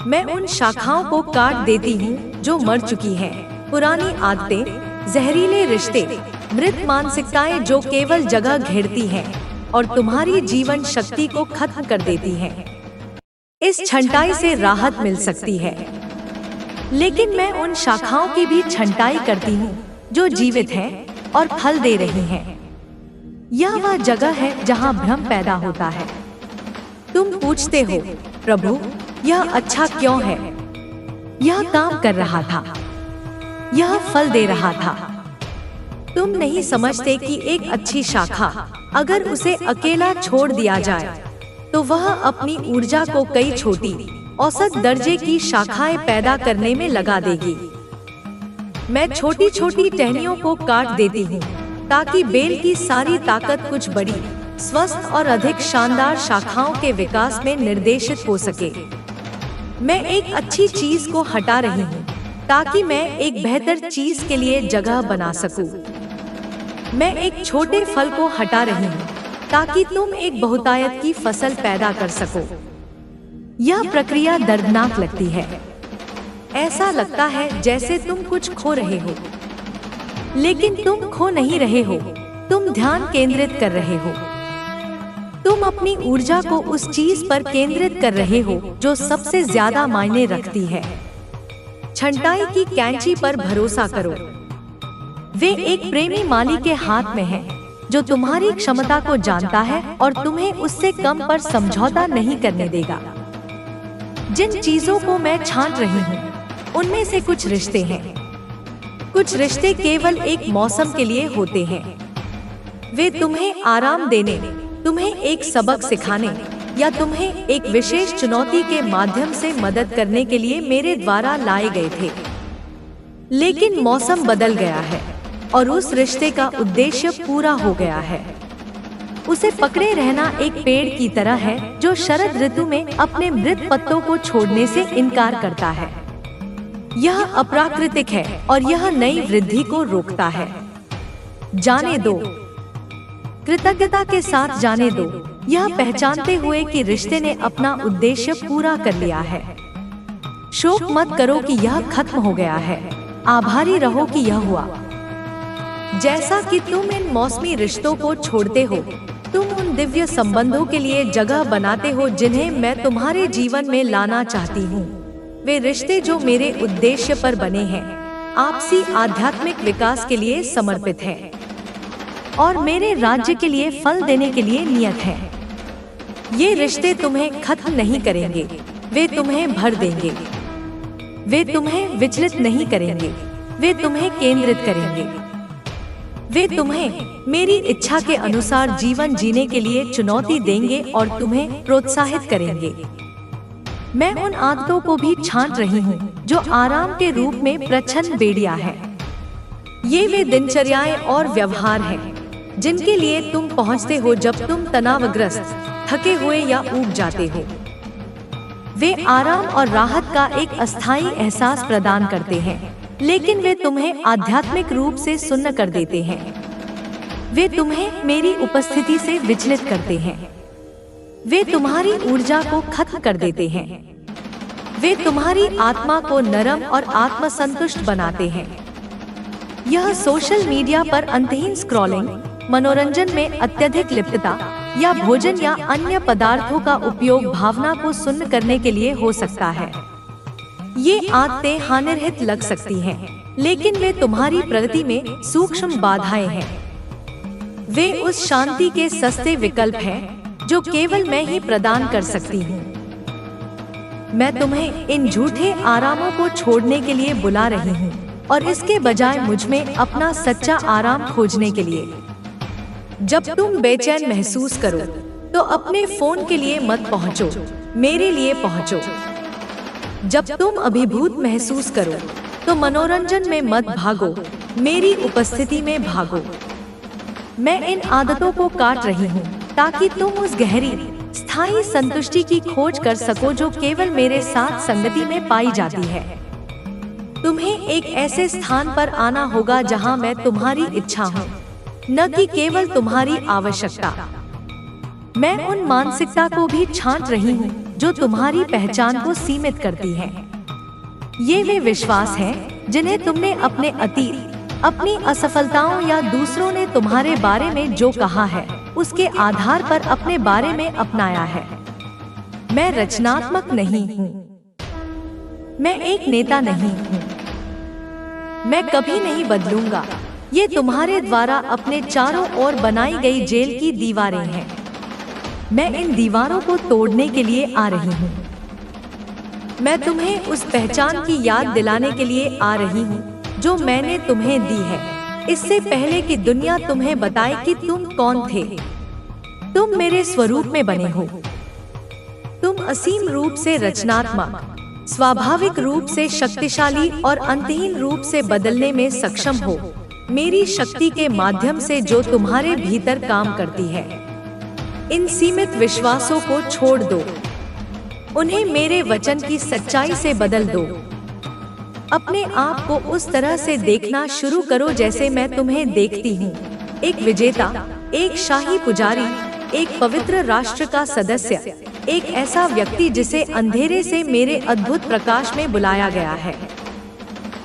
मैं उन शाखाओं को काट देती हूँ जो मर चुकी हैं, पुरानी आदतें, जहरीले रिश्ते, मृत मानसिकताएं जो केवल जगह घेरती हैं और तुम्हारी जीवन शक्ति को खत्म कर देती हैं। इस छंटाई से राहत मिल सकती है, लेकिन मैं उन शाखाओं की भी छंटाई करती हूँ जो जीवित हैं और फल दे रही हैं। यह वह जगह है जहाँ भ्रम पैदा होता है। तुम पूछते हो, प्रभु यह अच्छा क्यों है? यह काम कर रहा था, यह फल दे रहा था। तुम नहीं समझते कि एक अच्छी शाखा अगर उसे अकेला छोड़ दिया जाए तो वह अपनी ऊर्जा को कई छोटी औसत दर्जे की शाखाएं पैदा करने में लगा देगी। मैं छोटी छोटी टहनियों को काट देती हूँ ताकि बेल की सारी ताकत कुछ बड़ी, स्वस्थ और अधिक शानदार शाखाओं के विकास में निर्देशित हो सके। मैं एक अच्छी चीज को हटा रही हूँ ताकि मैं एक बेहतर चीज के लिए जगह बना सकूं। मैं एक छोटे फल को हटा रही हूँ ताकि तुम एक बहुतायत की फसल पैदा कर सको। यह प्रक्रिया दर्दनाक लगती है। ऐसा लगता है जैसे तुम कुछ खो रहे हो, लेकिन तुम खो नहीं रहे हो, तुम ध्यान केंद्रित कर रहे हो। तुम अपनी ऊर्जा को उस चीज पर केंद्रित कर रहे हो जो सबसे ज्यादा मायने रखती है। छंटाई की कैंची पर भरोसा करो। वे एक प्रेमी माली के हाथ में है जो तुम्हारी क्षमता को जानता है और तुम्हें उससे कम पर समझौता नहीं करने देगा। जिन चीजों को मैं छांट रही हूँ उनमें से कुछ रिश्ते हैं। कुछ रिश्ते केवल एक मौसम के लिए होते हैं। वे तुम्हें आराम देने, तुम्हें एक सबक सिखाने या तुम्हें एक विशेष चुनौती के माध्यम से मदद करने के लिए मेरे द्वारा लाए गए थे। लेकिन मौसम बदल गया है और उस रिश्ते का उद्देश्य पूरा हो गया है। उसे पकड़े रहना एक पेड़ की तरह है जो शरद ऋतु में अपने मृत पत्तों को छोड़ने से इनकार करता है। यह अप्राकृतिक है और यह नई वृद्धि को रोकता है। जाने दो, कृतज्ञता के साथ जाने दो, यह पहचानते हुए कि रिश्ते ने अपना उद्देश्य पूरा कर लिया है। शोक मत करो कि यह खत्म हो गया है, आभारी रहो कि यह हुआ। जैसा कि तुम इन मौसमी रिश्तों को छोड़ते हो, तुम उन दिव्य संबंधों के लिए जगह बनाते हो जिन्हें मैं तुम्हारे जीवन में लाना चाहती हूँ। वे रिश्ते जो मेरे उद्देश्य पर बने हैं, आपसी आध्यात्मिक विकास के लिए समर्पित हैं और मेरे राज्य के लिए फल देने के लिए नियत हैं। ये रिश्ते तुम्हें खत्म नहीं करेंगे, वे तुम्हें भर देंगे। वे तुम्हें विचलित नहीं करेंगे, वे तुम्हें केंद्रित करेंगे। वे तुम्हें मेरी इच्छा के अनुसार जीवन जीने के लिए चुनौती देंगे और तुम्हें प्रोत्साहित करेंगे। मैं उन आदतों को भी छांट रही हूँ जो आराम के रूप में प्रच्छन्न बेड़िया है। ये वे दिनचर्याएं और व्यवहार हैं जिनके लिए तुम पहुँचते हो जब तुम तनावग्रस्त, थके हुए या ऊब जाते हो। वे आराम और राहत का एक अस्थायी एहसास प्रदान करते हैं, लेकिन वे तुम्हें आध्यात्मिक रूप से सुन्न कर देते हैं। वे तुम्हें मेरी उपस्थिति से विचलित करते हैं। वे तुम्हारी ऊर्जा को खत्म कर देते हैं। वे तुम्हारी आत्मा को नरम और आत्मसंतुष्ट बनाते हैं। यह सोशल मीडिया पर अंतहीन स्क्रॉलिंग, मनोरंजन में अत्यधिक लिप्तता या भोजन या अन्य पदार्थों का उपयोग भावना को सुन्न करने के लिए हो सकता है। ये आदतें हानिरहित लग सकती हैं, लेकिन वे तुम्हारी प्रगति में सूक्ष्म बाधाएं हैं। वे उस शांति के सस्ते विकल्प हैं जो केवल मैं ही प्रदान कर सकती हूँ। मैं तुम्हें इन झूठे आरामों को छोड़ने के लिए बुला रही हूँ और इसके बजाय मुझ में अपना सच्चा आराम खोजने के लिए। जब तुम बेचैन महसूस करो तो अपने फोन के लिए मत पहुँचो, मेरे लिए पहुँचो। जब तुम अभिभूत महसूस करो तो मनोरंजन में मत भागो, मेरी उपस्थिति में भागो। मैं इन आदतों को काट रही हूँ ताकि तुम उस गहरी, स्थायी संतुष्टि की खोज कर सको जो केवल मेरे साथ संगति में पाई जाती है। तुम्हें एक ऐसे स्थान पर आना होगा जहां मैं तुम्हारी इच्छा हूं, न कि केवल तुम्हारी आवश्यकता। मैं उन मानसिकता को भी छांट रही हूं जो तुम्हारी पहचान को सीमित करती है। ये वे विश्वास हैं जिन्हें तुमने अपने अतीत, अपनी असफलताओं या दूसरों ने तुम्हारे बारे में जो कहा है उसके आधार पर अपने बारे में अपनाया है। मैं रचनात्मक नहीं हूँ। मैं एक नेता नहीं हूँ। मैं कभी नहीं बदलूंगा। ये तुम्हारे द्वारा अपने चारों ओर बनाई गई जेल की दीवारें हैं। मैं इन दीवारों को तोड़ने के लिए आ रही हूँ। मैं तुम्हें उस पहचान की याद दिलाने के लिए आ रही हूँ जो मैंने तुम्हें दी है, इससे पहले कि दुनिया तुम्हें बताए कि तुम कौन थे। तुम मेरे स्वरूप में बने हो। तुम असीम रूप से रचनात्मक, स्वाभाविक रूप से शक्तिशाली और अंतहीन रूप से बदलने में सक्षम हो, मेरी शक्ति के माध्यम से जो तुम्हारे भीतर काम करती है। इन सीमित विश्वासों को छोड़ दो, उन्हें मेरे वचन की सच्चाई से बदल दो। अपने आप को उस तरह से देखना शुरू करो जैसे मैं तुम्हें देखती हूँ, एक विजेता, एक शाही पुजारी, एक पवित्र राष्ट्र का सदस्य, एक ऐसा व्यक्ति जिसे अंधेरे से मेरे अद्भुत प्रकाश में बुलाया गया है।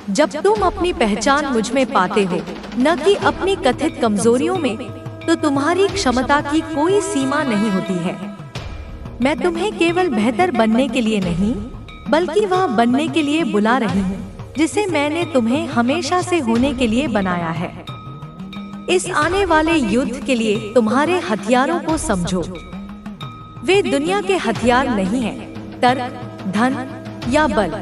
जब तुम अपनी पहचान मुझ में पाते हो, न कि अपनी कथित कमजोरियों में, तो तुम्हारी क्षमता की कोई सीमा नहीं होती है। मैं तुम्हें केवल बेहतर बनने के लिए नहीं, बल्कि वह बनने के लिए बुला रही हूँ जिसे मैंने तुम्हें हमेशा से होने के लिए बनाया है। इस आने वाले युद्ध के लिए तुम्हारे हथियारों को समझो। वे दुनिया के हथियार नहीं हैं, तर्क, धन या बल।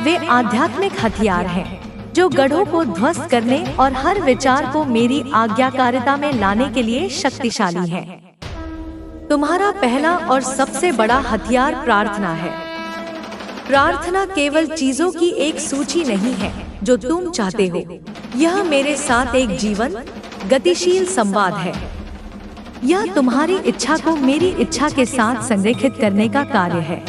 वे आध्यात्मिक हथियार हैं जो गढ़ों को ध्वस्त करने और हर विचार को मेरी आज्ञाकारिता में लाने के लिए शक्तिशाली हैं। तुम्हारा पहला और सबसे बड़ा हथियार प्रार्थना है। प्रार्थना केवल चीजों की एक सूची नहीं है जो तुम चाहते हो। यह मेरे साथ एक जीवन, गतिशील संवाद है। यह तुम्हारी इच्छा को मेरी इच्छा के साथ संरेखित करने का कार्य है।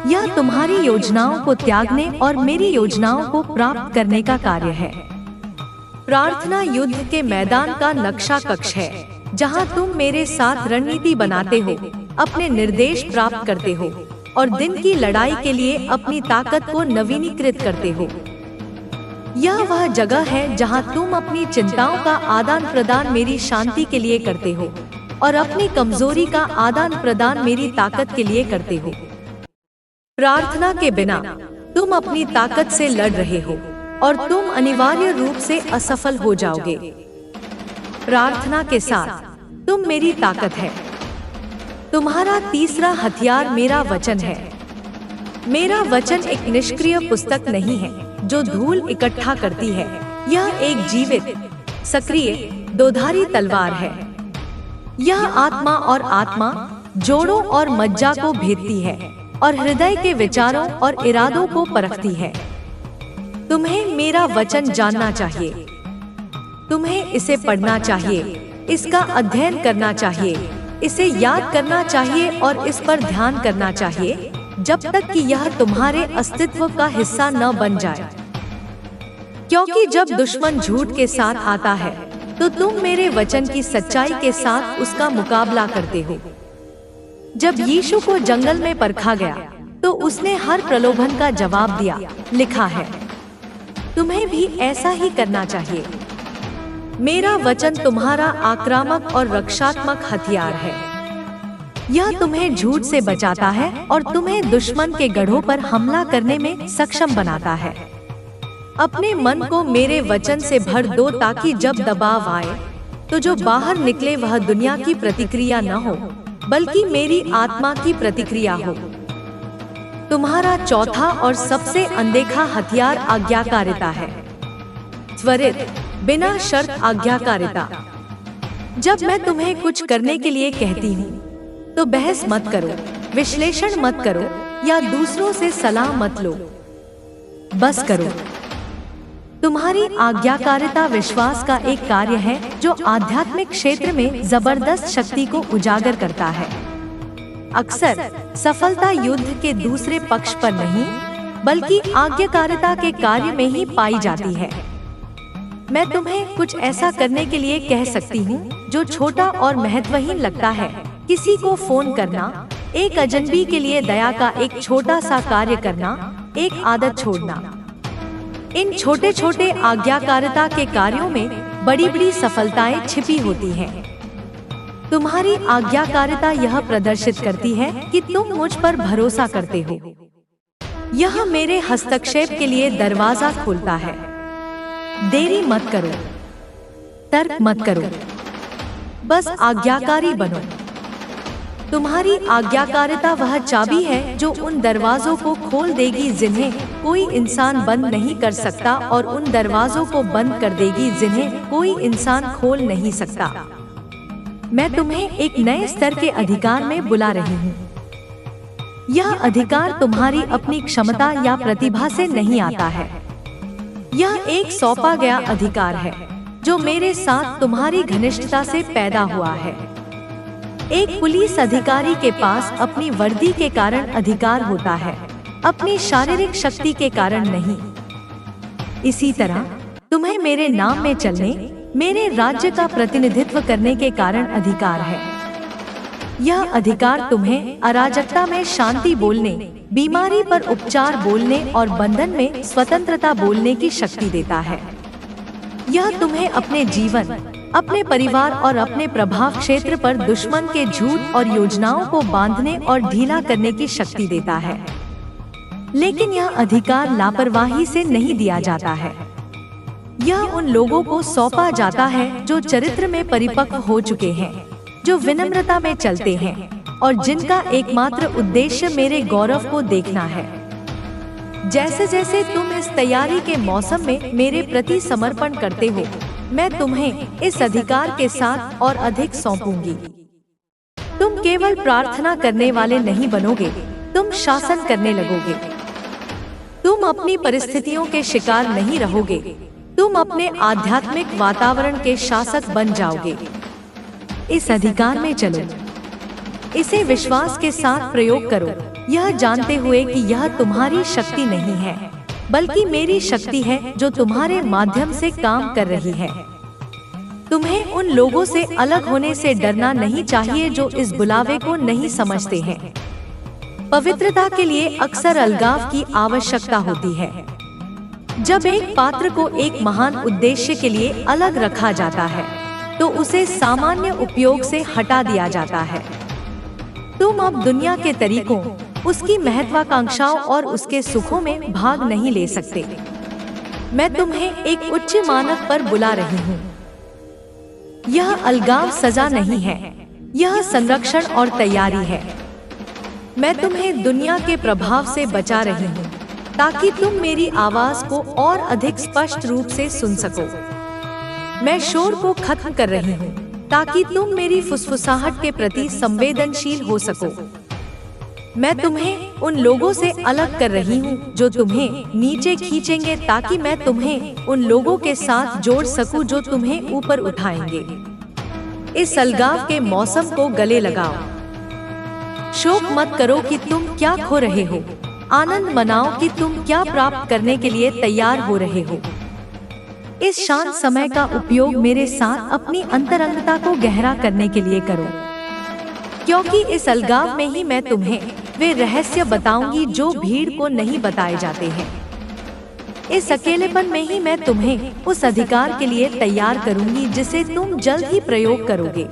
यह तुम्हारी योजनाओं को त्यागने और मेरी योजनाओं को प्राप्त करने का कार्य है। प्रार्थना युद्ध के मैदान का नक्शा कक्ष है, जहां तुम मेरे साथ रणनीति बनाते हो, अपने निर्देश प्राप्त करते हो और दिन की लड़ाई के लिए अपनी ताकत को नवीनीकृत करते हो। यह वह जगह है जहां तुम अपनी चिंताओं का आदान प्रदान मेरी शांति के लिए करते हो और अपनी कमजोरी का आदान प्रदान मेरी ताकत के लिए करते हो। प्रार्थना के बिना तुम अपनी ताकत से लड़ रहे हो और तुम अनिवार्य रूप से असफल हो जाओगे। प्रार्थना के साथ तुम मेरी ताकत है। तुम्हारा तीसरा हथियार मेरा वचन है। मेरा वचन एक निष्क्रिय पुस्तक नहीं है जो धूल इकट्ठा करती है। यह एक जीवित, सक्रिय, दोधारी तलवार है। यह आत्मा और आत्मा, जोड़ों और मज्जा को भेदती है। और हृदय के विचारों और इरादों को परखती है। तुम्हें मेरा वचन जानना चाहिए। तुम्हें इसे पढ़ना चाहिए, इसका अध्ययन करना चाहिए, इसे याद करना चाहिए और इस पर ध्यान करना चाहिए जब तक कि यह तुम्हारे अस्तित्व का हिस्सा न बन जाए। क्योंकि जब दुश्मन झूठ के साथ आता है तो तुम मेरे वचन की सच्चाई के साथ उसका मुकाबला करते हो। जब यीशु को जंगल में परखा गया तो उसने हर प्रलोभन का जवाब दिया। लिखा है, तुम्हें भी ऐसा ही करना चाहिए। मेरा वचन तुम्हारा आक्रामक और रक्षात्मक हथियार है। यह तुम्हें झूठ से बचाता है और तुम्हें दुश्मन के गढ़ों पर हमला करने में सक्षम बनाता है। अपने मन को मेरे वचन से भर दो ताकि जब दबाव आए तो जो बाहर निकले वह दुनिया की प्रतिक्रिया न हो बल्कि मेरी आत्मा की प्रतिक्रिया हो। तुम्हारा चौथा और सबसे अनदेखा हथियार आज्ञाकारिता है। त्वरित, बिना शर्त आज्ञाकारिता। जब मैं तुम्हें कुछ करने के लिए कहती हूँ तो बहस मत करो, विश्लेषण मत करो या दूसरों से सलाह मत लो, बस करो। तुम्हारी आज्ञाकारिता विश्वास का एक कार्य है जो आध्यात्मिक क्षेत्र में जबरदस्त शक्ति को उजागर करता है। अक्सर सफलता युद्ध के दूसरे पक्ष पर नहीं बल्कि आज्ञाकारिता के कार्य में ही पाई जाती है। मैं तुम्हें कुछ ऐसा करने के लिए कह सकती हूँ जो छोटा और महत्वहीन लगता है। किसी को फोन करना, एक अजनबी के लिए दया का एक छोटा सा कार्य करना, एक आदत छोड़ना। इन छोटे छोटे आज्ञाकारिता के कार्यों में बड़ी बड़ी सफलताएं छिपी होती हैं। तुम्हारी आज्ञाकारिता यह प्रदर्शित करती है कि तुम मुझ पर भरोसा करते हो। यह मेरे हस्तक्षेप के लिए दरवाजा खोलता है। देरी मत करो, तर्क मत करो, बस आज्ञाकारी बनो। तुम्हारी आज्ञाकारिता वह चाबी है जो उन दरवाजों को खोल देगी जिन्हें कोई इंसान बंद नहीं कर सकता और उन दरवाजों को बंद कर देगी जिन्हें कोई इंसान खोल नहीं सकता। मैं तुम्हें एक नए स्तर के अधिकार में बुला रही हूँ। यह अधिकार तुम्हारी अपनी क्षमता या प्रतिभा से नहीं आता है। यह एक सौंपा गया अधिकार है जो मेरे साथ तुम्हारी घनिष्ठता से पैदा हुआ है। एक पुलिस अधिकारी के पास अपनी वर्दी के कारण अधिकार होता है, अपनी शारीरिक शक्ति के कारण नहीं। इसी तरह तुम्हें मेरे नाम में चलने, मेरे राज्य का प्रतिनिधित्व करने के कारण अधिकार है। यह अधिकार तुम्हें अराजकता में शांति बोलने, बीमारी पर उपचार बोलने और बंधन में स्वतंत्रता बोलने की शक्ति देता है। यह तुम्हें अपने जीवन, अपने परिवार और अपने प्रभाव क्षेत्र पर दुश्मन के झूठ और योजनाओं को बांधने और ढीला करने की शक्ति देता है। लेकिन यह अधिकार लापरवाही से नहीं दिया जाता है। यह उन लोगों को सौंपा जाता है जो चरित्र में परिपक्व हो चुके हैं, जो विनम्रता में चलते हैं और जिनका एकमात्र उद्देश्य मेरे गौरव को देखना है। जैसे जैसे तुम इस तैयारी के मौसम में मेरे प्रति समर्पण करते हो, मैं तुम्हें इस अधिकार के साथ और अधिक सौंपूंगी। तुम केवल प्रार्थना करने वाले नहीं बनोगे, तुम शासन करने लगोगे। तुम अपनी परिस्थितियों के शिकार नहीं रहोगे, तुम अपने आध्यात्मिक वातावरण के शासक बन जाओगे। इस अधिकार में चलो, इसे विश्वास के साथ प्रयोग करो, यह जानते हुए कि यह तुम्हारी शक्ति नहीं है बल्कि मेरी शक्ति है जो तुम्हारे माध्यम से काम कर रही है। तुम्हें उन लोगों से अलग होने से डरना नहीं चाहिए जो इस बुलावे को नहीं समझते हैं। पवित्रता के लिए अक्सर अलगाव की आवश्यकता होती है। जब एक पात्र को एक महान उद्देश्य के लिए अलग रखा जाता है तो उसे सामान्य उपयोग से हटा दिया जाता है। तुम अब दुनिया के तरीकों, उसकी महत्वाकांक्षाओं और उसके सुखों में भाग नहीं ले सकते। मैं तुम्हें एक उच्च मानक पर बुला रही हूँ। यह अलगाव सजा नहीं है, यह संरक्षण और तैयारी है। मैं तुम्हें दुनिया के प्रभाव से बचा रही हूँ ताकि तुम मेरी आवाज को और अधिक स्पष्ट रूप से सुन सको। मैं शोर को खत्म कर रही हूँ ताकि तुम मेरी फुसफुसाहट के प्रति संवेदनशील हो सको। मैं तुम्हें उन लोगों से अलग कर रही हूँ जो तुम्हें नीचे खींचेंगे, ताकि मैं तुम्हें उन लोगों के साथ जोड़ सकूं जो तुम्हें ऊपर उठाएंगे। इस अलगाव के मौसम को गले लगाओ। शोक मत करो कि तुम क्या खो रहे हो, आनंद मनाओ कि तुम क्या प्राप्त करने के लिए तैयार हो रहे हो। इस शांत समय का उपयोग मेरे साथ अपनी अंतरंगता को गहरा करने के लिए करो, क्योंकि इस अलगाव में ही मैं तुम्हें वे रहस्य बताऊंगी जो भीड़ को नहीं बताए जाते हैं। इस अकेलेपन में ही मैं तुम्हें उस अधिकार के लिए तैयार करूंगी जिसे तुम जल्द ही प्रयोग करोगे।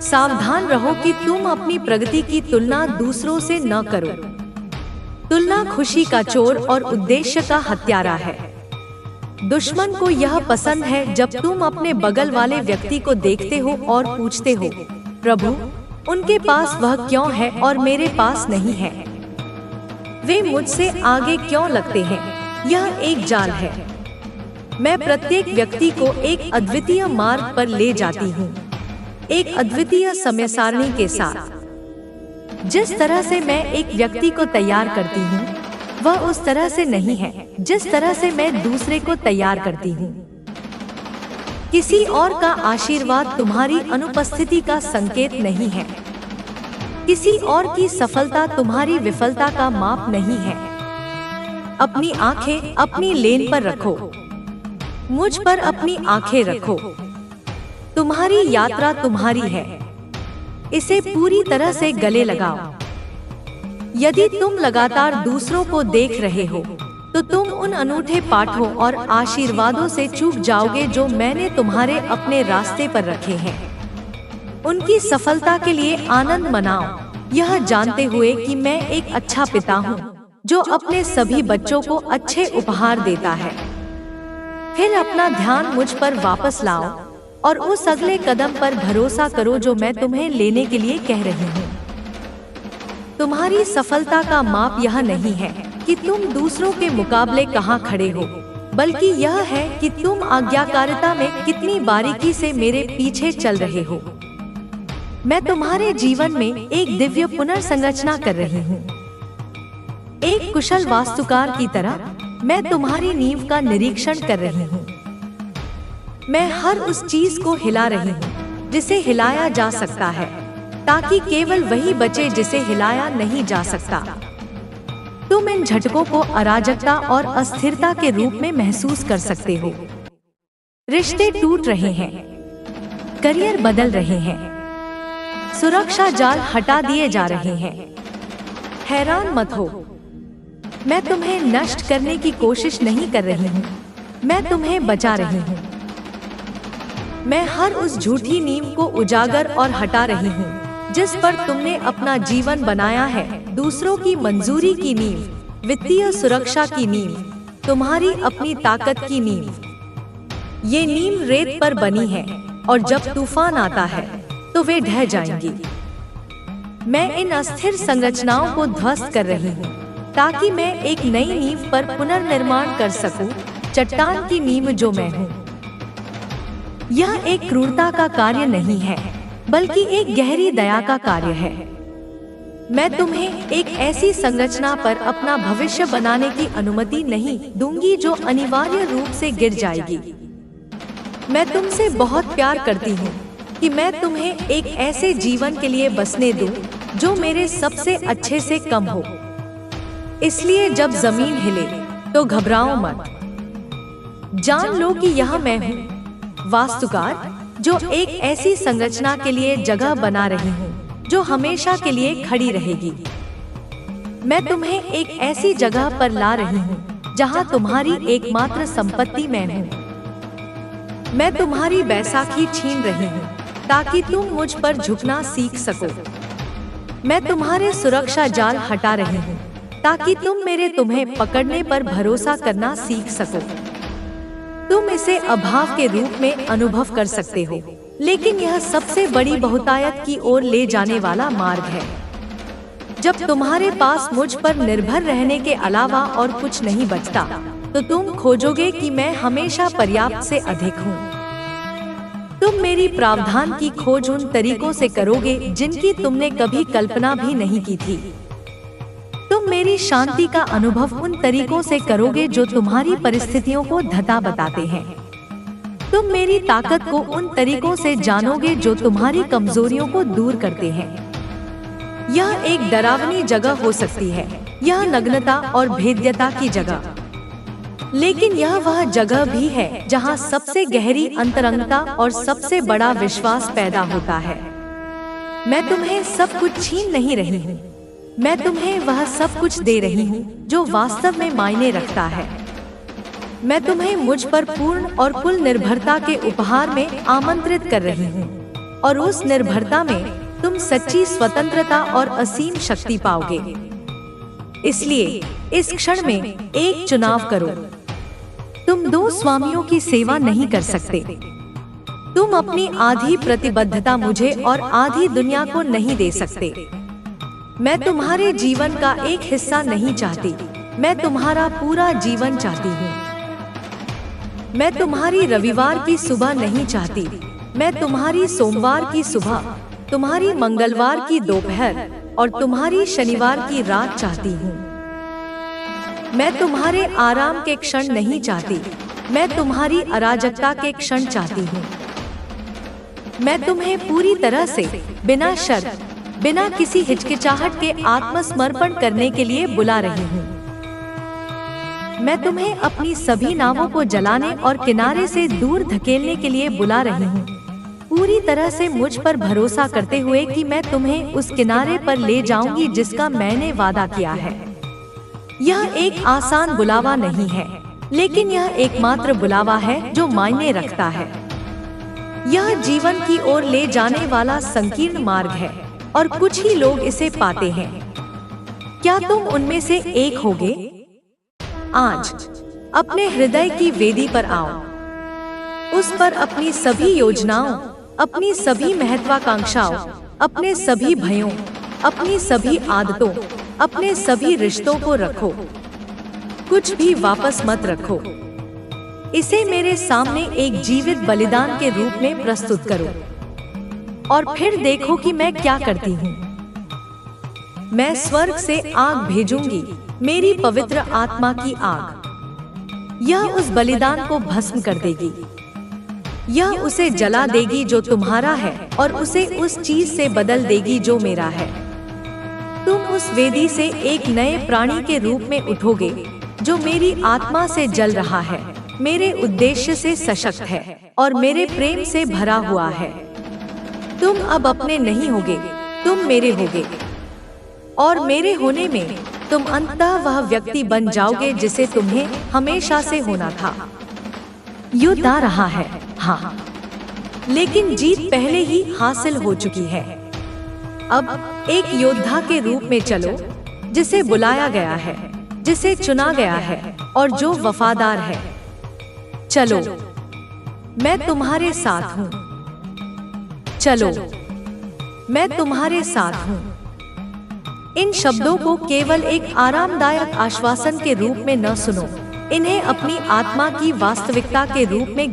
सावधान रहो कि तुम अपनी प्रगति की तुलना दूसरों से न करो। तुलना खुशी का चोर और उद्देश्य का हत्यारा है। दुश्मन को यह पसंद है जब तुम अपने बगल वाले व्यक्ति को देखते हो और पूछते हो, प्रभु, उनके पास वह क्यों है और मेरे पास नहीं है? वे मुझसे आगे क्यों लगते हैं? यह एक जाल है। मैं प्रत्येक व्यक्ति को एक अद्वितीय मार्ग पर ले जाती हूँ, एक अद्वितीय समय सारणी के साथ। जिस तरह से मैं एक व्यक्ति को तैयार करती हूँ, वह उस तरह से नहीं है जिस तरह से मैं दूसरे को तैयार करती हूँ। किसी और का आशीर्वाद तुम्हारी अनुपस्थिति का संकेत नहीं है। किसी और की सफलता तुम्हारी विफलता का माप नहीं है। अपनी आंखें अपनी लेन पर रखो। मुझ पर अपनी आंखें रखो। तुम्हारी यात्रा तुम्हारी है। इसे पूरी तरह से गले लगाओ। यदि तुम लगातार दूसरों को देख रहे हो, तो तुम उन अनूठे पाठों और आशीर्वादों से चूक जाओगे जो मैंने तुम्हारे अपने रास्ते पर रखे हैं। उनकी सफलता के लिए आनंद मनाओ, यह जानते हुए कि मैं एक अच्छा पिता हूँ जो अपने सभी बच्चों को अच्छे उपहार देता है। फिर अपना ध्यान मुझ पर वापस लाओ और उस अगले कदम पर भरोसा करो जो मैं तुम्हें लेने के लिए कह रही हूँ। तुम्हारी सफलता का माप यह नहीं है कि तुम दूसरों के मुकाबले कहाँ खड़े हो, बल्कि यह है कि तुम आज्ञाकारिता में कितनी बारीकी से मेरे पीछे चल रहे हो। मैं तुम्हारे जीवन में एक दिव्य पुनर्संरचना कर रही हूँ। एक कुशल वास्तुकार की तरह मैं तुम्हारी नींव का निरीक्षण कर रही हूँ। मैं हर उस चीज को हिला रही हूँ जिसे हिलाया जा सकता है, ताकि केवल वही बचे जिसे हिलाया नहीं जा सकता। तुम इन झटकों को अराजकता और अस्थिरता के रूप में महसूस कर सकते हो। रिश्ते टूट रहे हैं, करियर बदल रहे हैं, सुरक्षा जाल हटा दिए जा रहे हैं। हैरान मत हो, मैं तुम्हें नष्ट करने की कोशिश नहीं कर रही हूँ, मैं तुम्हें बचा रही हूँ। मैं हर उस झूठी नींव को उजागर और हटा रही हूँ जिस पर तुमने अपना जीवन बनाया है। दूसरों की मंजूरी की नींव, वित्तीय सुरक्षा की नींव, तुम्हारी अपनी ताकत की नींव। ये नींव रेत पर बनी है और जब तूफान आता है तो वे ढह जाएंगी। मैं इन अस्थिर संरचनाओं को ध्वस्त कर रही हूँ ताकि मैं एक नई नींव पर पुनर्निर्माण कर सकूं, चट्टान की नींव जो मैं हूँ। यह एक क्रूरता का कार्य नहीं है, बल्कि एक गहरी दया का कार्य है। मैं तुम्हें एक ऐसी संरचना पर अपना भविष्य बनाने की अनुमति नहीं दूंगी जो अनिवार्य रूप से गिर जाएगी। मैं तुमसे बहुत प्यार करती हूँ कि मैं तुम्हें एक ऐसे जीवन के लिए बसने दूं जो मेरे सबसे अच्छे से कम हो। इसलिए जब जमीन हिले तो घबराओ मत। जान लो कि यह मैं हूँ, वास्तुकार, जो एक ऐसी संरचना के लिए जगह बना रही हूँ जो हमेशा के लिए खड़ी रहेगी। मैं तुम्हें एक ऐसी जगह पर ला रही हूँ जहाँ तुम्हारी एकमात्र संपत्ति मैं हूँ। मैं तुम्हारी बैसाखी छीन रही हूँ ताकि तुम मुझ पर झुकना सीख सको। मैं तुम्हारे सुरक्षा जाल हटा रही हूँ ताकि तुम मेरे तुम्हें पकड़ने पर भरोसा करना सीख सको। तुम इसे अभाव के रूप में अनुभव कर सकते हो, लेकिन यह सबसे बड़ी बहुतायत की ओर ले जाने वाला मार्ग है। जब तुम्हारे पास मुझ पर निर्भर रहने के अलावा और कुछ नहीं बचता, तो तुम खोजोगे कि मैं हमेशा पर्याप्त से अधिक हूँ। तुम मेरी प्रावधान की खोज उन तरीकों से करोगे जिनकी तुमने कभी कल्पना भी नहीं की थी। तुम मेरी शांति का अनुभव उन तरीकों से करोगे जो तुम्हारी परिस्थितियों को धता बताते हैं। तुम मेरी ताकत को उन तरीकों से जानोगे जो तुम्हारी कमजोरियों को दूर करते हैं। यह एक डरावनी जगह हो सकती है, यह नग्नता और भेद्यता की जगह, लेकिन यह वह जगह भी है जहां सबसे गहरी अंतरंगता और सबसे बड़ा विश्वास पैदा होता है। मैं तुम्हें सब कुछ छीन नहीं रही हूँ, मैं तुम्हें वह सब कुछ दे रही हूँ जो वास्तव में मायने रखता है। मैं तुम्हें मुझ पर पूर्ण और कुल निर्भरता के उपहार में आमंत्रित कर रही हूँ, और उस निर्भरता में तुम सच्ची स्वतंत्रता और असीम शक्ति पाओगे। इसलिए इस क्षण में एक चुनाव करो। तुम दो स्वामियों की सेवा नहीं कर सकते। तुम अपनी आधी प्रतिबद्धता मुझे और आधी दुनिया को नहीं दे सकते। मैं तुम्हारे जीवन का एक हिस्सा नहीं चाहती, मैं तुम्हारा पूरा जीवन चाहती हूँ। मैं तुम्हारी रविवार की सुबह नहीं चाहती, मैं तुम्हारी सोमवार की सुबह, तुम्हारी मंगलवार की दोपहर और तुम्हारी शनिवार की रात चाहती हूँ। मैं तुम्हारे आराम के क्षण नहीं चाहती, मैं तुम्हारी अराजकता के क्षण चाहती हूँ। मैं तुम्हें पूरी तरह से बिना शर्त, बिना किसी हिचकिचाहट के आत्मसमर्पण करने के लिए बुला रही हूँ। मैं तुम्हें अपनी सभी नावों को जलाने और किनारे से दूर धकेलने के लिए बुला रही हूँ, पूरी तरह से मुझ पर भरोसा करते हुए कि मैं तुम्हें उस किनारे पर ले जाऊंगी जिसका मैंने वादा किया है। यह एक आसान बुलावा नहीं है, लेकिन यह एकमात्र बुलावा है जो मायने रखता है। यह जीवन की ओर ले जाने वाला संकीर्ण मार्ग है और कुछ ही लोग इसे पाते हैं। क्या तुम उनमें से एक होगे? आज अपने हृदय की वेदी पर आओ, उस पर अपनी सभी योजनाओं, अपनी सभी महत्वाकांक्षाओं, अपने सभी भयों, अपनी सभी आदतों, अपने सभी रिश्तों को रखो। कुछ भी वापस मत रखो। इसे मेरे सामने एक जीवित बलिदान के रूप में प्रस्तुत करो और फिर देखो कि मैं क्या करती हूँ। मैं स्वर्ग से आग भेजूंगी, मेरी पवित्र आत्मा की आग। यह उस बलिदान को भस्म कर देगी, यह उसे जला देगी जो तुम्हारा है और उसे उस चीज से बदल देगी जो मेरा है। तुम उस वेदी से एक नए प्राणी के रूप में उठोगे जो मेरी आत्मा से जल रहा है, मेरे उद्देश्य से सशक्त है और मेरे प्रेम से भरा हुआ है। तुम अब अपने नहीं होगे, तुम मेरे होगे, और मेरे होने में तुम अंततः वह व्यक्ति बन जाओगे जिसे तुम्हें हमेशा से होना था। युद्ध आ रहा है, हाँ, लेकिन जीत पहले ही हासिल हो चुकी है। अब एक योद्धा के रूप में चलो, जिसे बुलाया गया है, जिसे चुना गया है और जो वफादार है। चलो, मैं तुम्हारे साथ हूँ। चलो, मैं तुम्हारे साथ हूँ। इन शब्दों को केवल एक आरामदायक आश्वासन के रूप में न सुनो, इन्हें अपनी आत्मा की वास्तविकता के रूप में